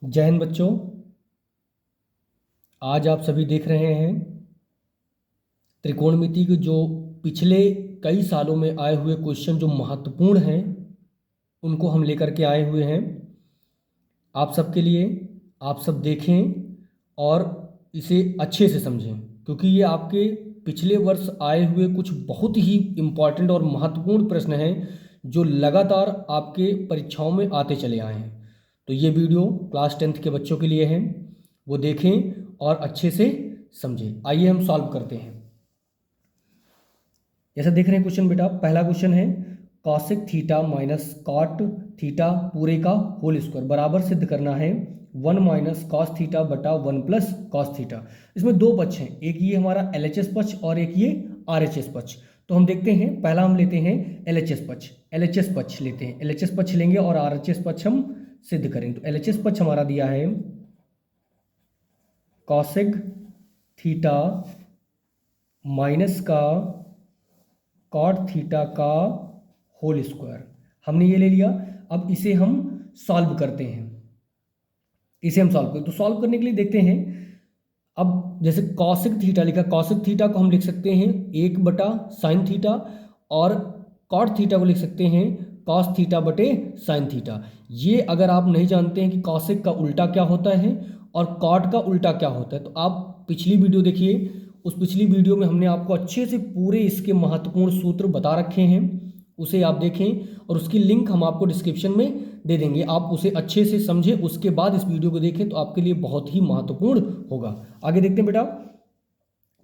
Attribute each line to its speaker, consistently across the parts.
Speaker 1: जय हिंद बच्चों। आज आप सभी देख रहे हैं त्रिकोणमिति के जो पिछले कई सालों में आए हुए क्वेश्चन जो महत्वपूर्ण हैं उनको हम लेकर के आए हुए हैं आप सबके लिए। आप सब देखें और इसे अच्छे से समझें, क्योंकि ये आपके पिछले वर्ष आए हुए कुछ बहुत ही इम्पॉर्टेंट और महत्वपूर्ण प्रश्न हैं जो लगातार आपके परीक्षाओं में आते चले आए हैं। तो ये वीडियो क्लास 10th के बच्चों के लिए है, वो देखें और अच्छे से समझें। आइए हम सॉल्व करते हैं। जैसा देख रहे हैं क्वेश्चन बेटा, पहला क्वेश्चन है cosec theta minus cot theta पूरे का होल स्क्वायर बराबर सिद्ध करना है 1 माइनस कॉस थीटा बटा 1 प्लस कॉस थीटा। इसमें दो पक्ष हैं, एक ये हमारा LHS पक्ष और एक ये RHS पक्ष। तो हम देखते हैं, पहला हम लेते हैं LHS पक्ष। LHS पक्ष लेते हैं, LHS पक्ष लेंगे और RHS पक्ष हम सिद्ध करेंगे। तो LHS पक्ष हमारा दिया है कॉसेक थीटा माइनस का कॉट थीटा का होल स्क्वायर, हमने ये ले लिया। अब इसे हम सॉल्व करते हैं, इसे हम सॉल्व करें। तो सॉल्व करने के लिए देखते हैं, अब जैसे कॉसेक थीटा लिखा, कॉसेक थीटा को हम लिख सकते हैं 1 बटा साइन थीटा और कॉट थीटा को लिख सकते हैं कॉस थीटा बटे साइन थीटा। ये अगर आप नहीं जानते हैं कि कॉसेक का उल्टा क्या होता है और कॉट का उल्टा क्या होता है, तो आप पिछली वीडियो देखिए। उस पिछली वीडियो में हमने आपको अच्छे से पूरे इसके महत्वपूर्ण सूत्र बता रखे हैं, उसे आप देखें और उसकी लिंक हम आपको डिस्क्रिप्शन में दे देंगे। आप उसे अच्छे से समझें, उसके बाद इस वीडियो को देखें तो आपके लिए बहुत ही महत्वपूर्ण होगा। आगे देखते हैं बेटा,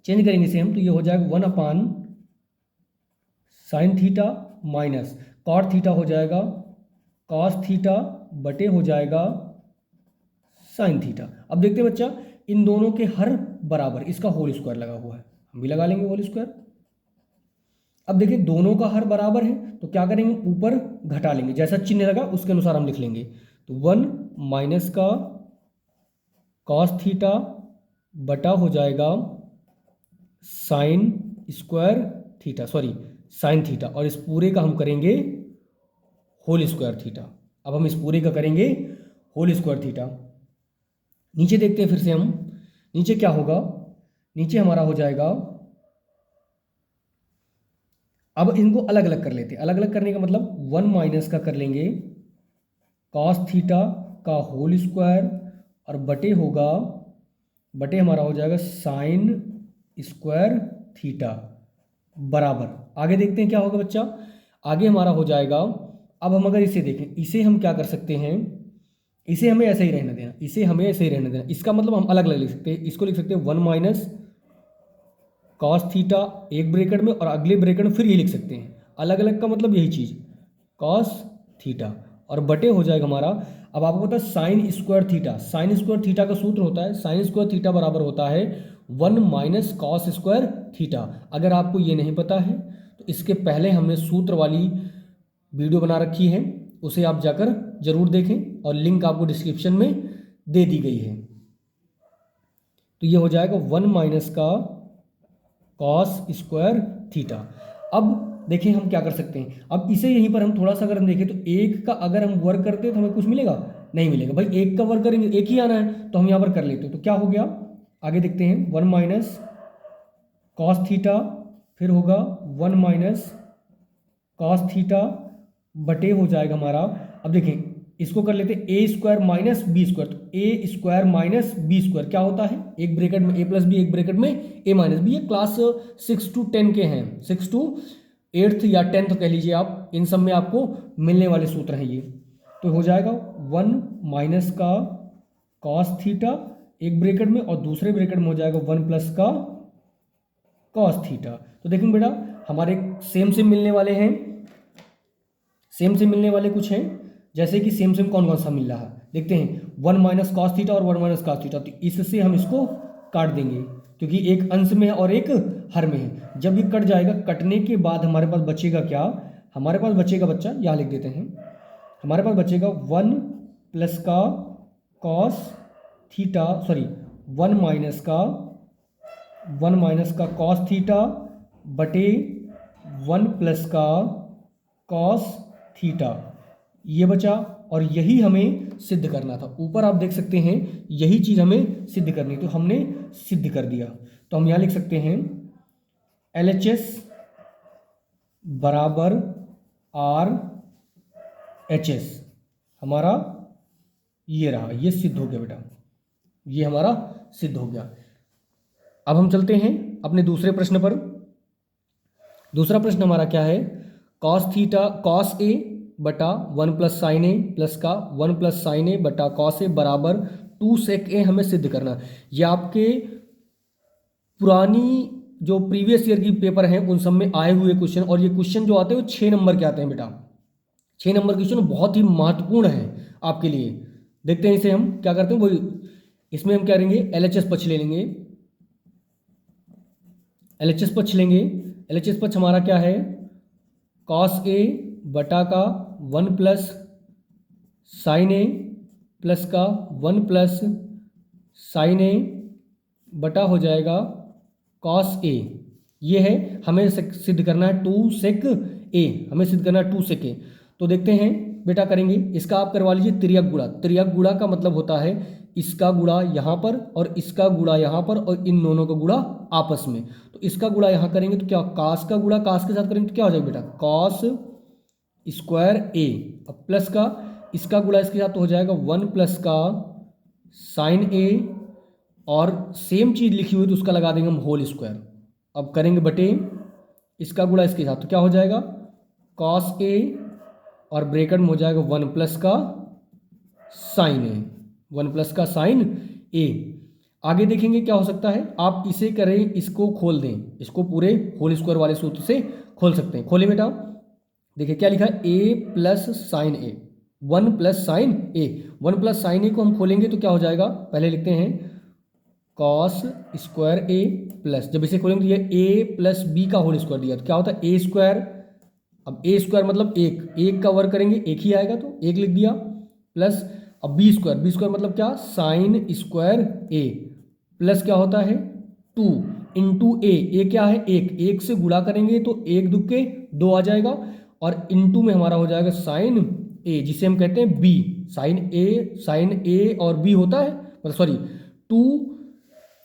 Speaker 1: चेंज करेंगे इसे हम, तो ये हो जाएगा 1 upon sine theta minus cot theta हो जाएगा कॉस थीटा बटे हो जाएगा साइन थीटा। अब देखते हैं बच्चा, इन दोनों के हर बराबर इसका होल स्क्वायर लगा हुआ है, हम भी लगा लेंगे होल स्क्वायर। अब देखिए दोनों का हर बराबर है तो क्या करेंगे, ऊपर घटा लेंगे, जैसा चिन्ह लगा उसके अनुसार हम लिख लेंगे। तो 1 माइनस का कॉस थीटा बटा हो जाएगा sine square theta, sorry sine theta, और इस पूरे का हम करेंगे होल स्क्वायर थीटा। अब हम इस पूरे का करेंगे होल स्क्वायर थीटा। नीचे देखते हैं फिर से हम, नीचे क्या होगा, नीचे हमारा हो जाएगा, अब इनको अलग अलग कर लेते हैं। अलग अलग करने का मतलब 1 माइनस का कर लेंगे कॉस थीटा का होल स्क्वायर और बटे होगा, बटे हमारा हो जाएगा साइन स्क्वायर थीटा बराबर। आगे देखते हैं क्या होगा बच्चा, आगे हमारा हो जाएगा, अब हम अगर इसे देखें, इसे हम क्या कर सकते हैं, इसे हमें ऐसे ही रहने देना, इसे हमें ऐसे ही रहने देना। इसका मतलब हम अलग अलग लिख सकते हैं, इसको लिख सकते हैं 1 माइनस कॉस थीटा एक ब्रैकेट में और अगले ब्रैकेट में फिर ये लिख सकते हैं। अलग अलग का मतलब यही चीज़, कॉस थीटा और बटे हो जाएगा हमारा। अब आपको पता है sine square theta, sine square theta का सूत्र होता है, साइन स्क्वायर थीटा बराबर होता है 1 माइनस कॉस स्क्वायर थीटा। अगर आपको ये नहीं पता है तो इसके पहले हमने सूत्र वाली वीडियो बना रखी है, उसे आप जाकर जरूर देखें और लिंक आपको डिस्क्रिप्शन में दे दी गई है। तो ये हो जाएगा 1 माइनस का कॉस स्क्वायर थीटा। अब देखिए हम क्या कर सकते हैं, अब इसे यहीं पर हम थोड़ा सा अगर हम देखें तो एक का अगर हम वर्क करते हैं तो हमें कुछ मिलेगा, नहीं मिलेगा भाई। एक का वर्क करेंगे, एक ही आना है, तो हम यहाँ पर कर लेते हैं। तो क्या हो गया, आगे देखते हैं 1 माइनस कॉस थीटा, फिर होगा 1 माइनस कॉस थीटा बटे हो जाएगा हमारा। अब देखें इसको कर लेते हैं ए स्क्वायर माइनस बी स्क्वायर। तो ए स्क्वायर माइनस बी स्क्वायर क्या होता है, एक ब्रैकेट में ए प्लस बी, एक ब्रैकेट में ए माइनस बी। ये क्लास 6 to 10 के हैं, 6 to 8th या 10th कह लीजिए आप, इन सब में आपको मिलने वाले सूत्र हैं ये। तो हो जाएगा 1 माइनस का कॉस थीटा एक ब्रैकेट में और दूसरे ब्रैकेट में हो जाएगा 1 प्लस का कॉस थीटा। तो देखेंगे बेटा हमारे सेम सेम मिलने वाले हैं, सेम से मिलने वाले कुछ हैं, जैसे कि सेम सेम कौन कौन सा मिल रहा है देखते हैं, 1 माइनस कॉस थीटा और 1 माइनस कॉस थीटा। तो इससे हम इसको काट देंगे क्योंकि एक अंश में है और एक हर में है। जब ये कट जाएगा, कटने के बाद हमारे पास बचेगा क्या, हमारे पास बचेगा बच्चा, यहाँ लिख देते हैं, हमारे पास बचेगा 1 प्लस का कॉस थीटा, सॉरी 1 माइनस का कॉस थीटा बटे 1 प्लस का कॉस थीटा। ये बचा, और यही हमें सिद्ध करना था। ऊपर आप देख सकते हैं यही चीज़ हमें सिद्ध करनी, तो हमने सिद्ध कर दिया। तो हम यहाँ लिख सकते हैं LHS बराबर RHS, हमारा ये रहा, ये सिद्ध हो गया बेटा, ये हमारा सिद्ध हो गया। अब हम चलते हैं अपने दूसरे प्रश्न पर। दूसरा प्रश्न हमारा क्या है, cos A बटा 1 प्लस साइन ए प्लस का 1 प्लस साइन ए बटा कॉस ए बराबर 2 सेक ए हमें सिद्ध करना। ये आपके पुरानी जो प्रीवियस ईयर की पेपर हैं उन सब में आए हुए क्वेश्चन, और ये क्वेश्चन जो आते हैं वो 6 नंबर के आते हैं बेटा। 6 नंबर क्वेश्चन बहुत ही महत्वपूर्ण है आपके लिए। देखते हैं इसे हम क्या करते हैं, वही इसमें हम क्या करेंगे, LHS पक्ष ले लेंगे। LHS पक्ष लेंगे। LHS पक्ष हमारा क्या है, कॉस ए बटा का 1 प्लस साइन ए प्लस का 1 प्लस साइन ए बटा हो जाएगा कॉस ए। ये है, हमें सिद्ध करना है 2 सेक ए, हमें सिद्ध करना है 2 सेक ए। तो देखते हैं बेटा, करेंगे इसका आप करवा लीजिए तिर्यक गुणा। तिर्यक गुणा का मतलब होता है इसका गुणा यहाँ पर और इसका गुणा यहाँ पर और इन दोनों का गुणा आपस में। तो इसका गुणा यहाँ करेंगे तो क्या, कास का गुणा कास के साथ करेंगे तो क्या हो जाएगा बेटा, कॉस स्क्वायर ए। अब प्लस का इसका गुणा इसके साथ तो हो जाएगा 1 प्लस का साइन ए, और सेम चीज़ लिखी हुई तो उसका लगा देंगे हम होल स्क्वायर। अब करेंगे बटे इसका गुणा इसके साथ तो क्या हो जाएगा, कॉस ए, और ब्रैकेट में हो जाएगा 1 प्लस का साइन ए, 1 प्लस का साइन ए। आगे देखेंगे क्या हो सकता है, आप इसे करें, इसको खोल दें, इसको पूरे होल स्क्वायर वाले सूत्र से खोल सकते हैं। खोले बेटा, देखिए क्या लिखा है, ए प्लस साइन ए, 1 प्लस साइन ए। 1 प्लस साइन ए को हम खोलेंगे तो क्या हो जाएगा, पहले लिखते हैं कॉस स्क्वायर ए प्लस, जब इसे खोलेंगे तो ये ए प्लस बी का होल स्क्वायर दिया तो क्या होता है ए स्क्वायर। अब ए स्क्वायर मतलब एक का वर्ग करेंगे एक ही आएगा तो एक लिख दिया, प्लस अब बी स्क्वायर मतलब क्या, साइन स्क्वायर ए, प्लस क्या होता है 2 इंटू ए क्या है एक से गुणा करेंगे तो 1 दुक्के 2 आ जाएगा, और इंटू में हमारा हो जाएगा साइन ए, जिसे हम कहते हैं बी। साइन ए और बी होता है, मतलब सॉरी 2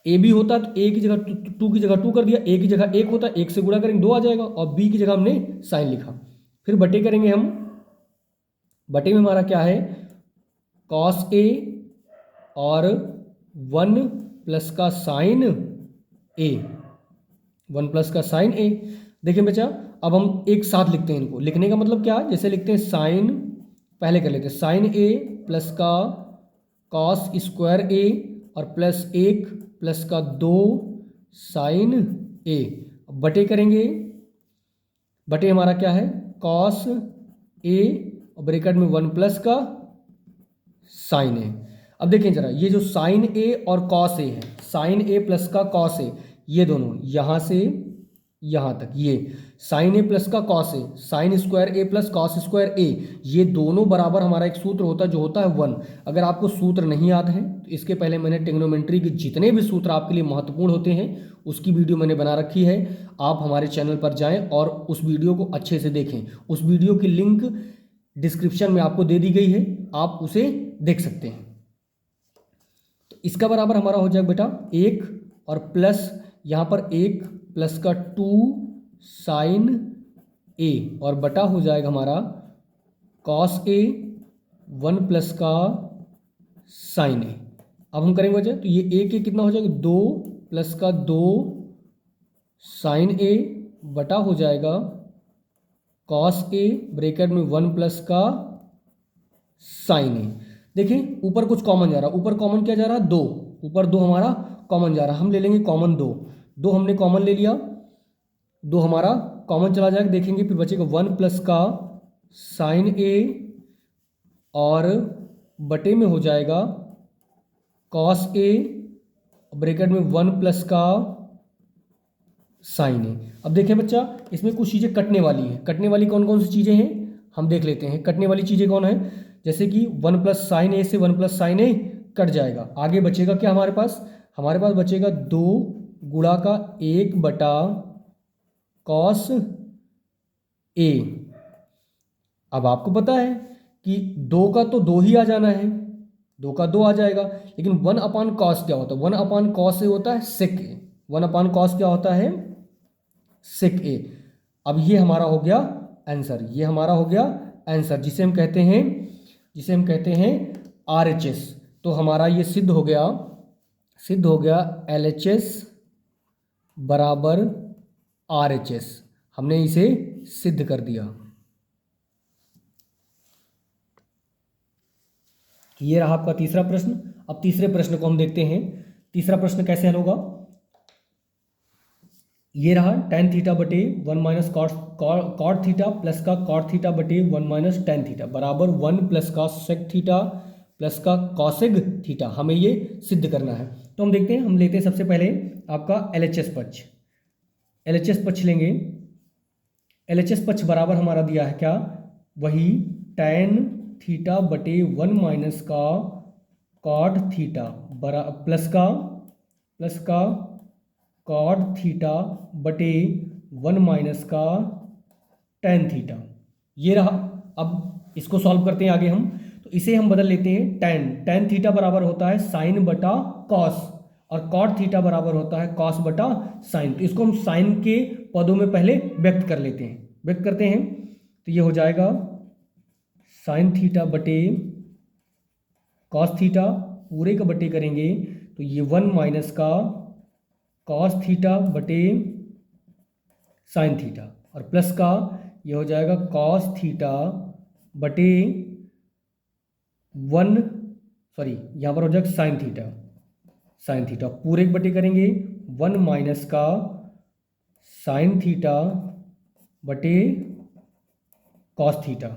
Speaker 1: ए बी होता है तो ए की जगह 2 की जगह 2 कर दिया, ए की जगह 1 होता है 1 से गुणा करेंगे 2 आ जाएगा, और बी की जगह हमने साइन लिखा। फिर बटे करेंगे हम, बटे में हमारा क्या है, कॉस ए और 1 प्लस का साइन ए, 1 प्लस का साइन ए। देखिए बच्चा, अब हम एक साथ लिखते हैं इनको। लिखने का मतलब क्या है, जैसे लिखते हैं साइन, पहले कर लेते हैं साइन ए प्लस का कॉस स्क्वायर ए और प्लस 1 प्लस का 2 साइन ए। बटे करेंगे, बटे हमारा क्या है, कॉस ए और ब्रैकेट में 1 प्लस का साइन ए। अब देखें जरा, ये जो साइन ए और कॉस ए है, साइन ए प्लस का कॉस ए, ये दोनों यहाँ से यहाँ तक, ये साइन ए प्लस का cos A, sine square A plus cos square ए, ये दोनों बराबर हमारा एक सूत्र होता है जो होता है 1। अगर आपको सूत्र नहीं याद है तो इसके पहले मैंने ट्रिग्नोमेट्री के जितने भी सूत्र आपके लिए महत्वपूर्ण होते हैं उसकी वीडियो मैंने बना रखी है। आप हमारे चैनल पर जाएँ और उस वीडियो को अच्छे से देखें। उस वीडियो की लिंक डिस्क्रिप्शन में आपको दे दी गई है, आप उसे देख सकते हैं। तो इसका बराबर हमारा हो जाएगा बेटा 1 और प्लस यहाँ पर 1 प्लस का 2 साइन ए, और बटा हो जाएगा हमारा कॉस ए 1 प्लस का साइन ए। अब हम करेंगे वजह तो ये ए के कितना हो जाएगा 2 प्लस का 2 साइन ए बटा हो जाएगा कॉस ए ब्रैकेट में 1 प्लस का साइन ए। देखिए ऊपर कुछ कॉमन जा रहा है, ऊपर कॉमन क्या जा रहा है 2, ऊपर 2 हमारा कॉमन जा रहा है, हम ले लेंगे कॉमन 2 हमने कॉमन ले लिया, 2 हमारा कॉमन चला जाएगा। देखेंगे फिर बचेगा 1 प्लस का साइन ए और बटे में हो जाएगा कॉस ए ब्रैकेट में 1 प्लस का साइन ए। अब देखें बच्चा, इसमें कुछ चीज़ें कटने वाली हैं। कटने वाली कौन कौन सी चीज़ें हैं हम देख लेते हैं। कटने वाली चीज़ें कौन है, जैसे कि 1 प्लस साइन ए से 1 प्लस साइन ए कट जाएगा। आगे बचेगा क्या हमारे पास बचेगा 2 गुणा का 1 बटा कॉस ए। अब आपको पता है कि 2 का तो 2 ही आ जाना है, 2 का 2 आ जाएगा, लेकिन 1/cos क्या होता है? 1/cos से होता है sec a। 1/cos क्या होता है? sec a। अब ये हमारा हो गया आंसर, ये हमारा हो गया आंसर, जिसे हम कहते हैं RHS। तो हमारा ये सिद्ध हो गया LHS बराबर RHS। हमने इसे सिद्ध कर दिया। ये रहा आपका तीसरा प्रश्न। अब तीसरे प्रश्न को हम देखते हैं। तीसरा प्रश्न कैसे हल होगा? ये रहा tan थीटा बटे 1 माइनस कॉट थीटा प्लस का कॉट थीटा बटे 1 माइनस tan थीटा बराबर 1 प्लस का सेक थीटा प्लस का कॉसेग थीटा। हमें ये सिद्ध करना है। तो हम देखते हैं, हम लेते हैं सबसे पहले आपका LHS पक्ष। LHS पक्ष लेंगे। LHS पक्ष बराबर हमारा दिया है क्या? वही tan थीटा बटे 1 माइनस का कॉट थीटा प्लस का कॉट थीटा बटे 1 माइनस का tan थीटा। ये रहा। अब इसको सॉल्व करते हैं आगे हम। तो इसे हम बदल लेते हैं tan थीटा बराबर होता है साइन बटा कॉस, और कॉट थीटा बराबर होता है कॉस बटा साइन। तो इसको हम साइन के पदों में पहले व्यक्त करते हैं। तो ये हो जाएगा साइन थीटा बटे कॉस थीटा, पूरे का बटे करेंगे तो ये 1 माइनस का कॉस थीटा बटे साइन थीटा, और प्लस का ये हो जाएगा कॉस थीटा बटे यहाँ पर हो जाएगा साइन थीटा पूरे बटे करेंगे 1 माइनस का साइन थीटा बटे कॉस थीटा।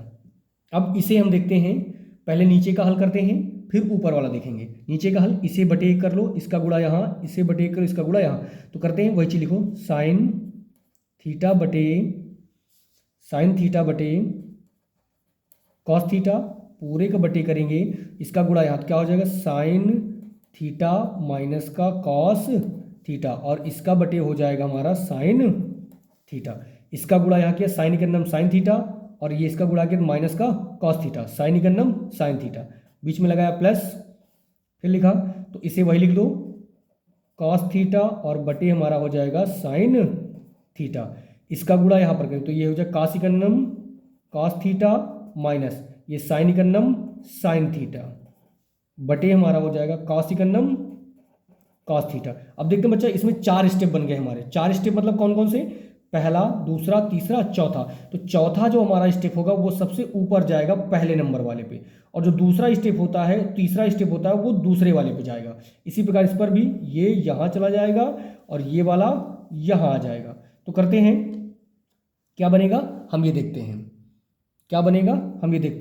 Speaker 1: अब इसे हम देखते हैं, पहले नीचे का हल करते हैं फिर ऊपर वाला देखेंगे। नीचे का हल इसे बटे कर लो, इसका गुणा यहाँ, इसे बटे करो, इसका गुणा यहाँ। तो करते हैं वही चीज लिखो, साइन थीटा बटे कॉस थीटा पूरे का बटे करेंगे, इसका गुणा यहाँ तो क्या हो जाएगा साइन थीटा माइनस का कॉस थीटा, और इसका बटे हो जाएगा हमारा साइन थीटा। इसका गुणा यहाँ किया साइन के नाम साइन थीटा, और ये इसका गुणा किया माइनस का कॉस थीटा, साइन के नाम साइन थीटा, बीच में लगाया प्लस, फिर लिखा तो इसे वही लिख दो कॉस थीटा, और बटे हमारा हो जाएगा साइन थीटा। इसका गुणा यहाँ पर करें तो ये हो जाएगा कासिकन्नम कॉस थीटा माइनस ये साइनिकन्नम साइन थीटा, बटे हमारा हो जाएगा कासिकन्नम कॉस थीटा। अब देखते हैं बच्चा, इसमें 4 स्टेप बन गए हमारे। 4 स्टेप मतलब कौन कौन से? पहला, दूसरा, तीसरा, चौथा। तो चौथा जो हमारा स्टेप होगा वो सबसे ऊपर जाएगा पहले नंबर वाले पे, और जो दूसरा स्टेप होता है, तीसरा स्टेप होता है, वो दूसरे वाले पे जाएगा। इसी प्रकार इस पर भी ये यहाँ चला जाएगा और ये वाला यहाँ आ जाएगा। तो करते हैं, क्या बनेगा हम ये देखते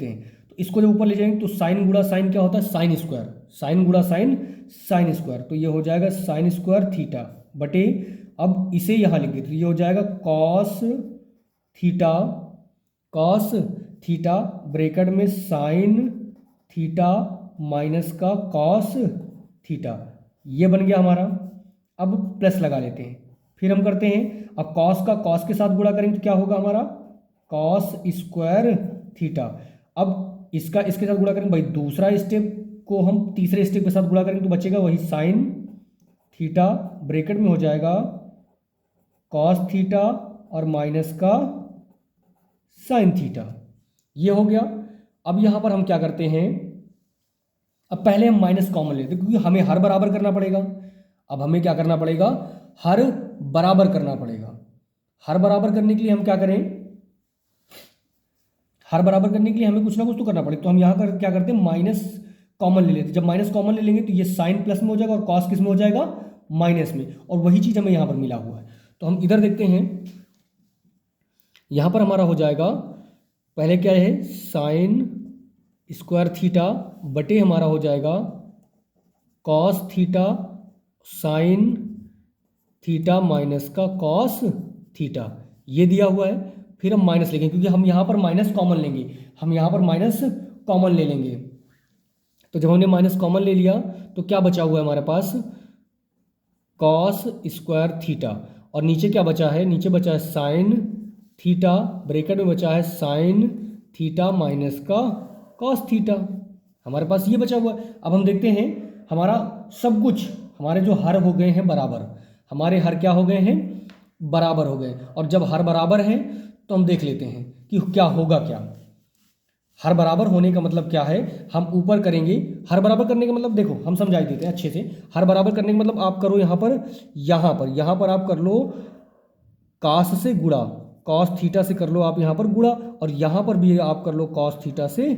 Speaker 1: हैं, तो इसको जब ऊपर ले जाएंगे तो साइन गुणा साइन क्या होता है? साइन स्क्वायर, साइन गुणा साइन स्क्वायर, तो ये हो जाएगा साइन स्क्वायर थीटा बटे, अब इसे यहाँ लिख देते, ये हो जाएगा कॉस थीटा ब्रैकेट में साइन थीटा माइनस का कॉस थीटा, ये बन गया हमारा। अब प्लस लगा लेते हैं, फिर हम करते हैं, अब कॉस का कॉस के साथ गुणा करेंगे तो क्या होगा हमारा? Cos square theta. अब इसका इसके साथ गुणा करेंगे, भाई दूसरा स्टेप को हम तीसरे स्टेप के साथ गुणा करेंगे तो बचेगा वही साइन थीटा ब्रैकेट में हो जाएगा कॉस थीटा और माइनस का साइन थीटा, ये हो गया। अब यहाँ पर हम क्या करते हैं, अब पहले हम माइनस कॉमन लेते हैं क्योंकि हमें हर बराबर करना पड़ेगा। अब हमें क्या करना पड़ेगा? हर बराबर करना पड़ेगा। हर बराबर करने के लिए हम क्या करें? हर बराबर करने के लिए हमें कुछ ना कुछ तो करना पड़ेगा। तो हम यहाँ पर क्या करते हैं, माइनस कॉमन ले लेते हैं। जब माइनस कॉमन ले लेंगे तो ये साइन प्लस में हो जाएगा और कॉस किस में हो जाएगा? माइनस में, और वही चीज़ हमें यहाँ पर मिला हुआ है। तो हम इधर देखते हैं, यहाँ पर हमारा हो जाएगा, पहले क्या है, साइन स्क्वायर थीटा बटे हमारा हो जाएगा cos theta sine theta minus का कॉस थीटा, ये दिया हुआ है। फिर हम माइनस लेंगे क्योंकि हम यहाँ पर माइनस कॉमन ले लेंगे। तो जब हमने माइनस कॉमन ले लिया तो क्या बचा हुआ है हमारे पास? कॉस स्क्वायर थीटा, और नीचे क्या बचा है? नीचे बचा है साइन थीटा ब्रैकेट में बचा है साइन थीटा माइनस का कॉस थीटा। हमारे पास ये बचा हुआ है। अब हम देखते हैं हमारा सब कुछ, हमारे जो हर हो गए हैं बराबर, हमारे हर क्या हो गए हैं, बराबर हो गए। और जब हर बराबर हैं तो हम देख लेते हैं कि क्या होगा। क्या हर बराबर होने का मतलब क्या है, हम ऊपर करेंगे। हर बराबर करने का मतलब देखो हम समझा ही देते हैं अच्छे से। हर बराबर करने का मतलब आप करो यहाँ पर आप कर लो कास से गुणा, कॉस थीटा से कर लो आप यहाँ पर गुणा, और यहाँ पर भी आप कर लो कॉस थीटा से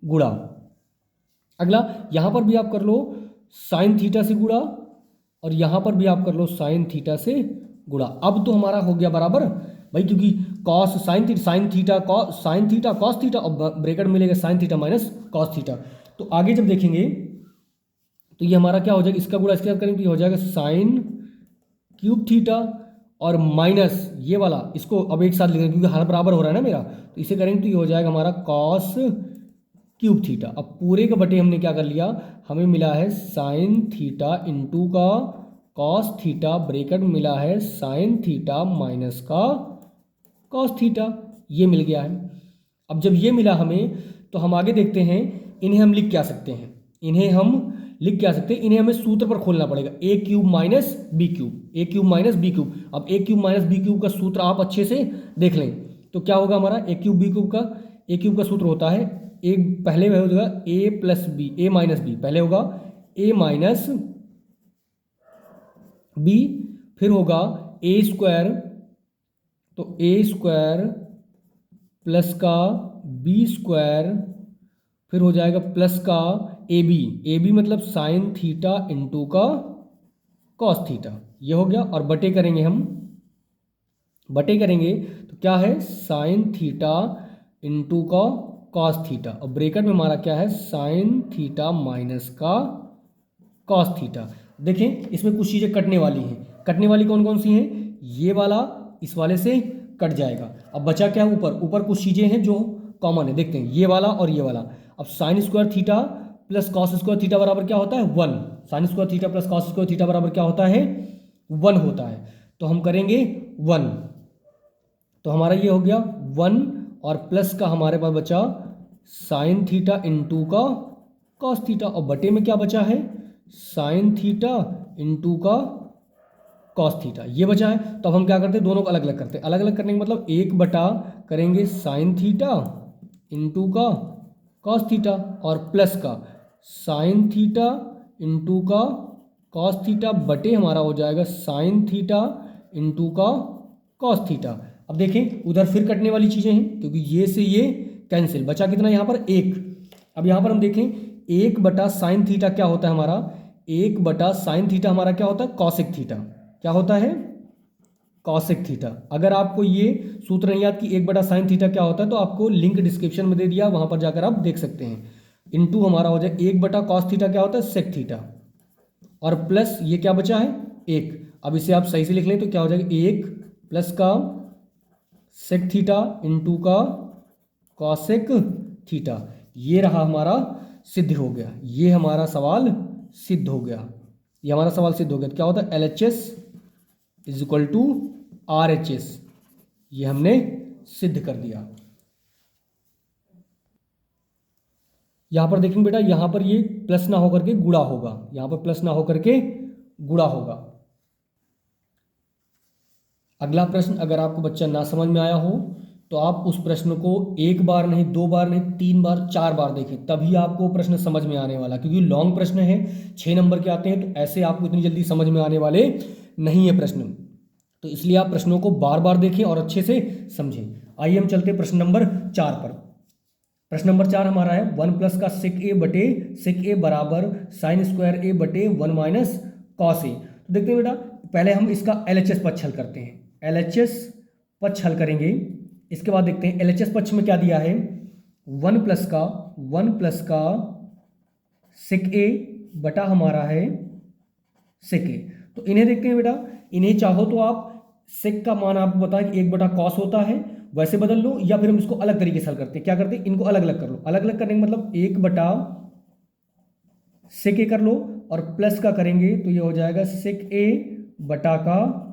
Speaker 1: गुणा। अगला यहाँ पर भी आप कर लो साइन थीटा से गुणा, और यहाँ पर भी आप कर लो साइन थीटा से गुणा। अब तो हमारा हो गया बराबर भाई, क्योंकि cos sine theta cos theta, और ब्रैकेट मिलेगा sign theta minus cos theta. तो आगे जब देखेंगे तो ये हमारा क्या हो जाएगा, इसका गुणा इसके साथ करेंगे तो ये हो जाएगा साइन क्यूब थीटा, और माइनस ये वाला इसको अब एक साथ लिखेंगे क्योंकि हर बराबर हो रहा है ना मेरा, तो इसे करेंगे तो ये हो जाएगा हमारा कॉस क्यूब थीटा। अब पूरे का बटे हमने क्या कर लिया, हमें मिला है साइन थीटा इंटू का कॉस थीटा, ब्रैकेट मिला है साइन थीटा माइनस का कॉस थीटा, ये मिल गया है। अब जब ये मिला हमें तो हम आगे देखते हैं, इन्हें हम लिख क्या सकते हैं, इन्हें हमें सूत्र पर खोलना पड़ेगा, ए क्यूब माइनस बी क्यूब। अब ए क्यूब माइनस बी क्यूब का सूत्र आप अच्छे से देख लें तो क्या होगा हमारा, ए क्यूब का सूत्र होता है एक, पहले वह होगा ए प्लस बी, ए माइनस बी, पहले होगा ए माइनस बी, फिर होगा ए स्क्वायर, तो ए स्क्वायर प्लस का बी स्क्वायर, फिर हो जाएगा प्लस का ए बी मतलब साइन थीटा इंटू का कॉस थीटा, ये हो गया। और बटे करेंगे तो क्या है साइन थीटा इंटू का कॉस थीटा, और ब्रैकेट में हमारा क्या है साइन थीटा माइनस का कॉस थीटा। देखें इसमें कुछ चीज़ें कटने वाली हैं, कटने वाली कौन कौन सी हैं, ये वाला इस वाले से कट जाएगा। अब बचा क्या है, ऊपर कुछ चीज़ें हैं जो कॉमन है, देखते हैं ये वाला और ये वाला। अब sine square theta plus cos square theta बराबर क्या होता है, 1। Sine square theta plus cos square theta बराबर क्या होता है, 1 होता है। तो हम करेंगे 1, तो हमारा ये हो गया 1, और प्लस का हमारे पास बचा साइन थीटा इंटू का कॉस थीटा, और बटे में क्या बचा है साइन थीटा इंटू का कॉस थीटा, ये बचा है। तो अब हम क्या करते हैं, दोनों को अलग अलग करते हैं। अलग अलग करने का मतलब 1 बटा करेंगे साइन थीटा इंटू का कॉस थीटा, और प्लस का साइन थीटा इंटू का कॉस थीटा, बटे हमारा हो जाएगा साइन थीटा इंटू का कॉस थीटा। अब देखें उधर फिर कटने वाली चीज़ें हैं क्योंकि ये से ये कैंसिल, बचा कितना यहाँ पर 1। अब यहाँ पर हम देखें 1 बटा साइन थीटा क्या होता है हमारा, 1 बटा साइन थीटा हमारा क्या होता है कॉसेक थीटा, क्या होता है कॉसेक थीटा। अगर आपको ये सूत्र नहीं याद कि 1 बटा साइन थीटा क्या होता है तो आपको लिंक डिस्क्रिप्शन में दे दिया, वहां पर जाकर आप देख सकते हैं। इंटू हमारा हो जाए 1 बटा कॉस थीटा क्या होता है सेक थीटा, और प्लस ये क्या बचा है 1। अब इसे आप सही से लिख लें तो क्या हो जाएगा 1 प्लस का सेक थीटा इंटू का कॉसेक थीटा, ये रहा हमारा सिद्ध हो गया, ये हमारा सवाल सिद्ध हो गया, ये हमारा सवाल सिद्ध हो गया। तो क्या होता है LHS is equal to RHS, ये हमने सिद्ध कर दिया। यहां पर देखेंगे बेटा, यहां पर ये प्लस ना होकर के गुणा होगा, यहां पर प्लस ना होकर के गुणा होगा। अगला प्रश्न अगर आपको बच्चा ना समझ में आया हो तो आप उस प्रश्न को 1 बार नहीं 2 बार नहीं 3 बार 4 बार देखें, तभी आपको प्रश्न समझ में आने वाला, क्योंकि लॉन्ग प्रश्न है 6 नंबर के आते हैं, तो ऐसे आपको इतनी जल्दी समझ में आने वाले नहीं है प्रश्न। तो इसलिए आप प्रश्नों को बार बार देखें और अच्छे से समझें। आइए हम चलते प्रश्न नंबर 4 पर। प्रश्न नंबर 4 हमारा है 1 प्लस का सेक ए बराबर साइन स्क्वायर ए बटे 1 माइनस कॉस ए। तो देखते हैं बेटा, पहले हम इसका LHS पक्ष हल करते हैं, LHS पक्ष हल करेंगे। इसके बाद देखते हैं LHS पक्ष में क्या दिया है, 1 प्लस का सेक ए बटा हमारा है सेक ए। तो इन्हें देखते हैं बेटा, इन्हें चाहो तो आप सेक का मान आपको पता है कि 1 बटा कॉस होता है, वैसे बदल लो, या फिर हम इसको अलग तरीके से हल करते हैं। क्या करते हैं, इनको अलग अलग कर लो, अलग अलग करने का मतलब 1 बटा सेक ए कर लो, और प्लस का करेंगे तो ये हो जाएगा सेक ए बटा का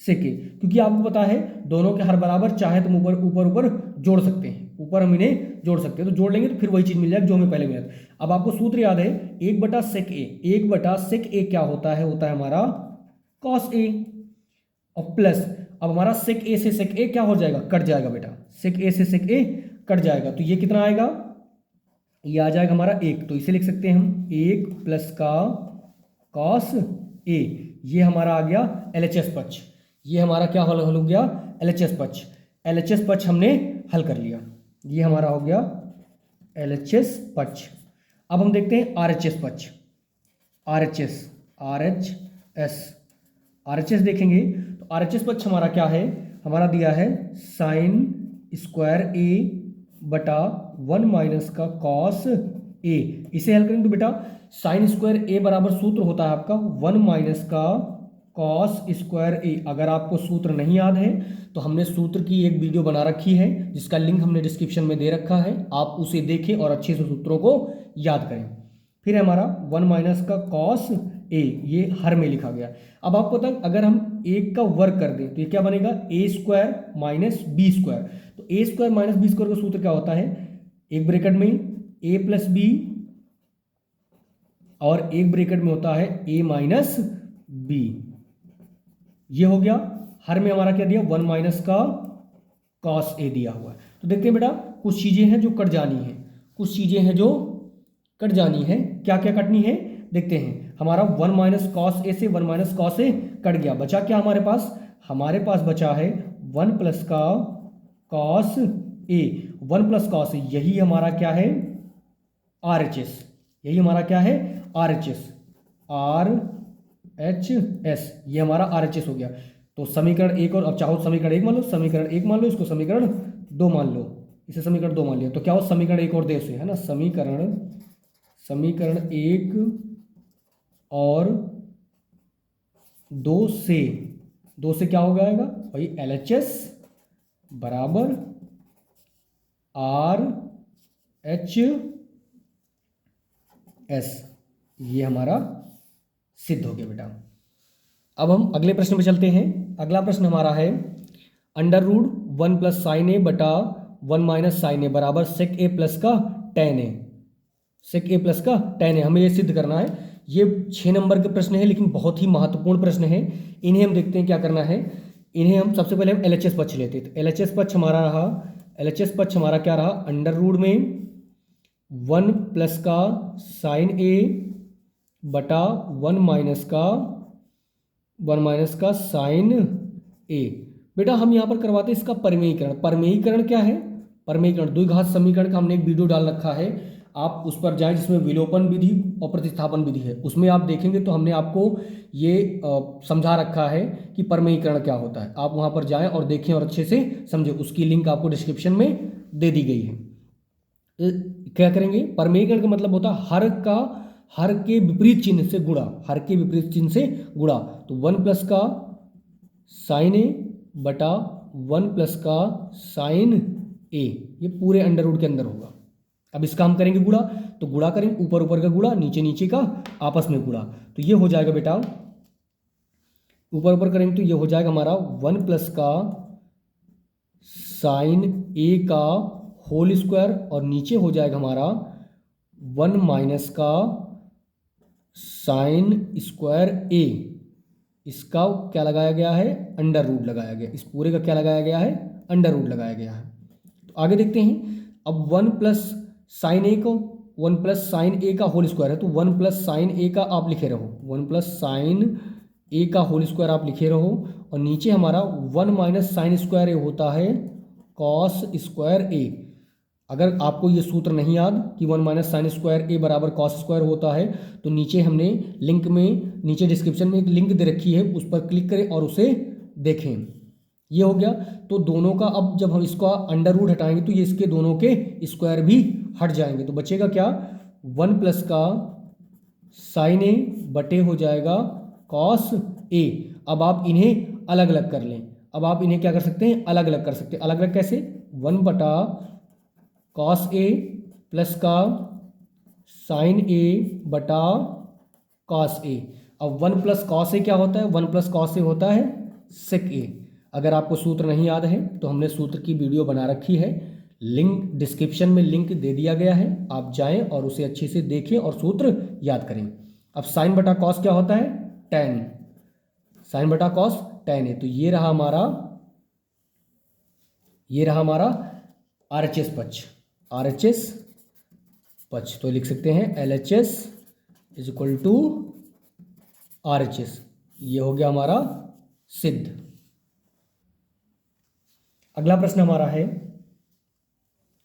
Speaker 1: सेक ए, क्योंकि आपको पता है दोनों के हर बराबर चाहे तो ऊपर ऊपर जोड़ सकते हैं। ऊपर हम इन्हें जोड़ सकते हैं, तो जोड़ लेंगे तो फिर वही चीज़ मिल जाएगी जो हमें पहले मिला। अब आपको सूत्र याद है 1/sec a, 1/sec a क्या होता है हमारा cos a, और प्लस अब हमारा sec a से sec a क्या हो जाएगा, कट जाएगा बेटा, sec a से sec a कट जाएगा, तो ये कितना आएगा, ये आ जाएगा हमारा 1, तो इसे लिख सकते हैं हम 1 प्लस का cos a, ये हमारा आ गया LHS पक्ष, ये हमारा क्या हल हो गया, LHS पक्ष, LHS पक्ष हमने हल कर लिया, ये हमारा हो गया LHS पक्ष। अब हम देखते हैं RHS पक्ष, RHS देखेंगे तो RHS पक्ष हमारा क्या है, हमारा दिया है साइन स्क्वायर a बटा 1 माइनस का कॉस a, इसे हल करेंगे तो बेटा साइन स्क्वायर a बराबर सूत्र होता है आपका 1 माइनस का कॉस स्क्वायर a। अगर आपको सूत्र नहीं याद है तो हमने सूत्र की एक वीडियो बना रखी है जिसका लिंक हमने डिस्क्रिप्शन में दे रखा है, आप उसे देखें और अच्छे से सूत्रों को याद करें। फिर हमारा 1 माइनस का कॉस a, ये हर में लिखा गया। अब आपको पता अगर हम एक का वर्ग कर दें तो ये क्या बनेगा, a square minus B square, तो a square minus B square का सूत्र क्या होता है, एक ब्रैकेट में a प्लस बी और एक ब्रैकेट में होता है a माइनस बी, ये हो गया। हर में हमारा क्या दिया, 1 माइनस का कॉस a दिया हुआ है। तो देखते हैं बेटा कुछ चीजें हैं जो कट जानी है, कुछ चीजें हैं जो कट जानी है, क्या क्या कटनी है देखते हैं। हमारा 1 माइनस कॉस ए से 1 माइनस कॉस ए कट गया, बचा क्या हमारे पास बचा है 1 प्लस का cos A, 1 plus cos A, यही हमारा क्या है RHS, यही हमारा क्या है RHS, ये हमारा RHS हो गया। तो समीकरण एक, और अब चाहो समीकरण एक मान लो, समीकरण एक मान लो, इसको समीकरण दो मान लो, इसे समीकरण दो मान लिया, तो क्या हो समीकरण एक और दे से, है ना, समीकरण एक और दो से क्या हो जाएगा भाई, LHS बराबर RHS, ये हमारा सिद्ध हो गया बेटा। अब हम अगले प्रश्न पे चलते हैं। अगला प्रश्न हमारा है अंडर रूट 1 प्लस साइन ए बटा 1 माइनस साइन ए बराबर सेक ए प्लस का टेन ए, सेक ए प्लस का टेन ए, हमें ये सिद्ध करना है। ये 6 नंबर के प्रश्न है लेकिन बहुत ही महत्वपूर्ण प्रश्न है। इन्हें हम देखते हैं क्या करना है। इन्हें हम सबसे पहले हम LHS पक्ष लेते हैं। तो LHS पक्ष हमारा रहा, LHS पक्ष हमारा क्या रहा, अंडर रूट में 1 प्लस का साइन ए बटा 1 माइनस का साइन ए। बेटा हम यहाँ पर करवाते हैं इसका परमेयीकरण। परमेयीकरण क्या है, परमेयीकरण द्विघात समीकरण का हमने एक वीडियो डाल रखा है, आप उस पर जाएं जिसमें विलोपन विधि और प्रतिस्थापन विधि है। उसमें आप देखेंगे तो हमने आपको ये समझा रखा है कि परमेयीकरण क्या होता है। आप वहाँ पर जाएं और देखें और अच्छे से समझें, उसकी लिंक आपको डिस्क्रिप्शन में दे दी गई है। क्या करेंगे, परमेयीकरण का मतलब होता है हर के विपरीत चिन्ह से गुणा, हर के विपरीत चिन्ह से गुणा। तो 1 प्लस का साइन ए बटा 1 प्लस का साइन ए, ये पूरे अंडर रूट के अंदर होगा। अब इसका हम करेंगे गुणा, तो गुणा करेंगे, ऊपर ऊपर का गुणा, नीचे नीचे का आपस में गुणा। तो ये हो जाएगा बेटा, ऊपर ऊपर करेंगे तो ये हो जाएगा हमारा 1 प्लस का साइन ए का होल स्क्वायर, और नीचे हो जाएगा हमारा 1 माइनस का साइन स्क्वायर ए। इसका क्या लगाया गया है, अंडर रूट लगाया गया, इस पूरे का क्या लगाया गया है, अंडर रूट लगाया गया है। तो आगे देखते हैं। अब 1 प्लस साइन ए को 1 प्लस साइन ए का होल स्क्वायर है, तो 1 प्लस साइन ए का आप लिखे रहो, 1 प्लस साइन ए का होल स्क्वायर आप लिखे रहो, और नीचे हमारा 1 माइनस साइन स्क्वायर ए होता है कॉस स्क्वायर ए। अगर आपको ये सूत्र नहीं याद कि 1 माइनस साइन स्क्वायर ए बराबर कॉस स्क्वायर होता है, तो नीचे हमने लिंक में, नीचे डिस्क्रिप्शन में एक लिंक दे रखी है, उस पर क्लिक करें और उसे देखें। ये हो गया। तो दोनों का अब जब हम इसका अंडर रूट हटाएंगे तो ये इसके दोनों के स्क्वायर भी हट जाएंगे, तो बचेगा क्या, 1 प्लस का साइन ए बटे हो जाएगा कॉस ए। अब आप इन्हें अलग अलग कर लें, अब आप इन्हें क्या कर सकते हैं, अलग अलग कर सकते हैं। अलग अलग कैसे, 1 बटा कॉस ए प्लस का साइन ए बटा कॉस ए। अब 1 प्लस कॉस ए क्या होता है, 1 प्लस कॉस ए होता है सेक ए। अगर आपको सूत्र नहीं याद है तो हमने सूत्र की वीडियो बना रखी है, लिंक डिस्क्रिप्शन में लिंक दे दिया गया है, आप जाएं और उसे अच्छे से देखें और सूत्र याद करें। अब साइन बटा कॉस क्या होता है? टेन। साइन बटा कॉस टेन है, तो ये रहा हमारा आरएचएस पक्ष। आरएचएस पक्ष तो लिख सकते हैं LHS is equal to RHS. ये हो गया हमारा सिद्ध। अगला प्रश्न हमारा है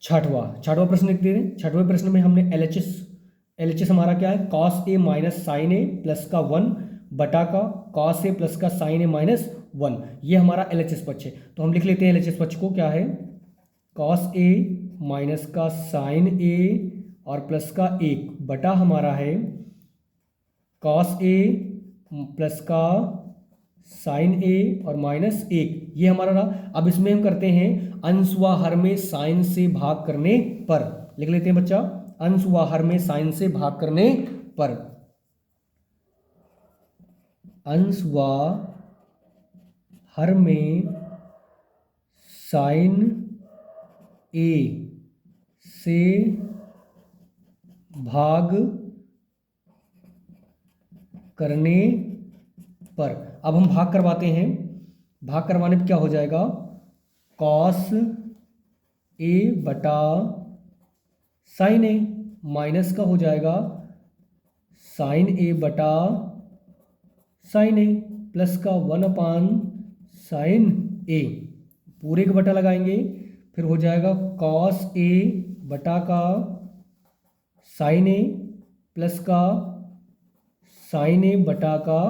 Speaker 1: छठवां प्रश्न लिखते हैं। छठवें प्रश्न में हमने एलएचएस हमारा क्या है? Cos A minus sine A plus का 1 बटा का कॉस ए प्लस का साइन ए माइनस 1, ये हमारा एलएचएस पक्ष है। तो हम लिख लेते हैं एलएचएस पक्ष को, क्या है? कॉस ए माइनस का साइन ए और प्लस का 1 बटा हमारा है कॉस ए प्लस का साइन ए और माइनस 1, ये हमारा रहा। अब इसमें हम करते हैं अंश व हर में साइन से भाग करने पर। लिख लेते हैं बच्चा, अंश व हर में साइन से भाग करने पर। अंश व हर में साइन ए से भाग करने पर। अब हम भाग करवाते हैं। भाग करवाने पर क्या हो जाएगा? कॉस ए बटा साइन ए माइनस का हो जाएगा साइन ए बटा साइन ए प्लस का 1 अपान साइन ए, पूरे का बटा लगाएंगे, फिर हो जाएगा कॉस ए बटा का साइन ए प्लस का साइन ए बटा का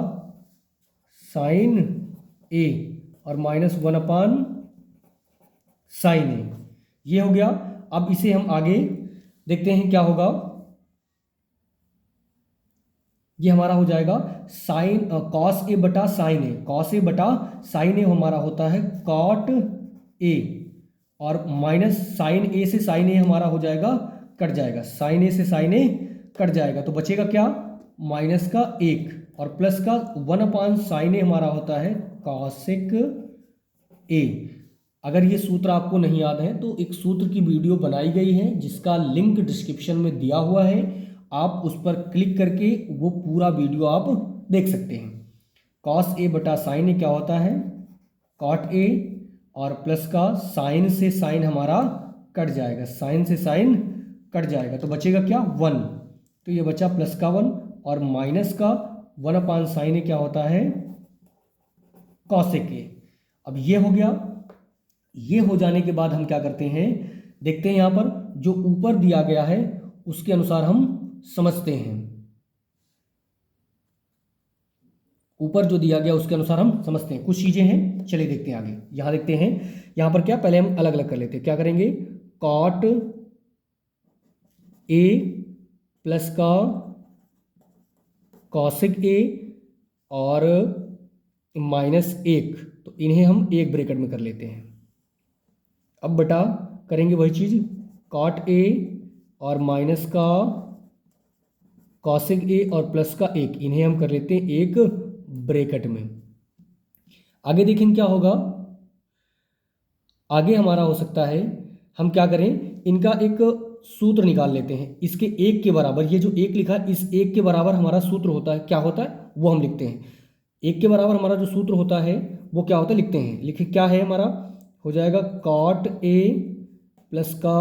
Speaker 1: साइन ए और माइनस 1 अपान साइन ए, ये हो गया। अब इसे हम आगे देखते हैं क्या होगा। ये हमारा हो जाएगा साइन कॉस ए बटा साइन ए। कॉस ए बटा साइन ए हमारा होता है कॉट ए, और माइनस साइन ए से साइन ए हमारा हो जाएगा, कट जाएगा, साइन ए से साइन ए कट जाएगा, तो बचेगा क्या? माइनस का 1 और प्लस का 1 अपान साइन ए हमारा होता है कॉसेक ए। अगर ये सूत्र आपको नहीं याद है तो एक सूत्र की वीडियो बनाई गई है जिसका लिंक डिस्क्रिप्शन में दिया हुआ है, आप उस पर क्लिक करके वो पूरा वीडियो आप देख सकते हैं। कॉस ए बटा साइन ए क्या होता है? कॉट ए, और प्लस का साइन से साइन हमारा कट जाएगा, साइन से साइन कट जाएगा, तो बचेगा क्या? 1। तो ये बचा प्लस का 1 और माइनस का 1 अपान साइन ए क्या होता है? कॉसेक ए। अब ये हो गया। ये हो जाने के बाद हम क्या करते हैं, देखते हैं यहाँ पर जो ऊपर दिया गया है उसके अनुसार हम समझते हैं। ऊपर जो दिया गया उसके अनुसार हम समझते हैं, कुछ चीजें हैं, चलिए देखते हैं आगे। यहां देखते हैं, यहां पर क्या, पहले हम अलग अलग कर लेते हैं। क्या करेंगे? कॉट ए प्लस का कॉसिक ए और माइनस 1, तो इन्हें हम एक ब्रैकेट में कर लेते हैं। अब बटा करेंगे वही चीज, कॉट ए और माइनस का कॉसिक ए और प्लस का 1, इन्हें हम कर लेते हैं एक ब्रैकेट में। आगे देखें क्या होगा। आगे हमारा हो सकता है हम क्या करें, इनका एक सूत्र निकाल लेते हैं। इसके 1 के बराबर, ये जो 1 लिखा है, इस 1 के बराबर हमारा सूत्र होता है, क्या होता है वो हम लिखते हैं। 1 के बराबर हमारा जो सूत्र होता है वो क्या होता है, लिखते हैं। लिखिए क्या है हमारा, हो जाएगा कॉट ए प्लस का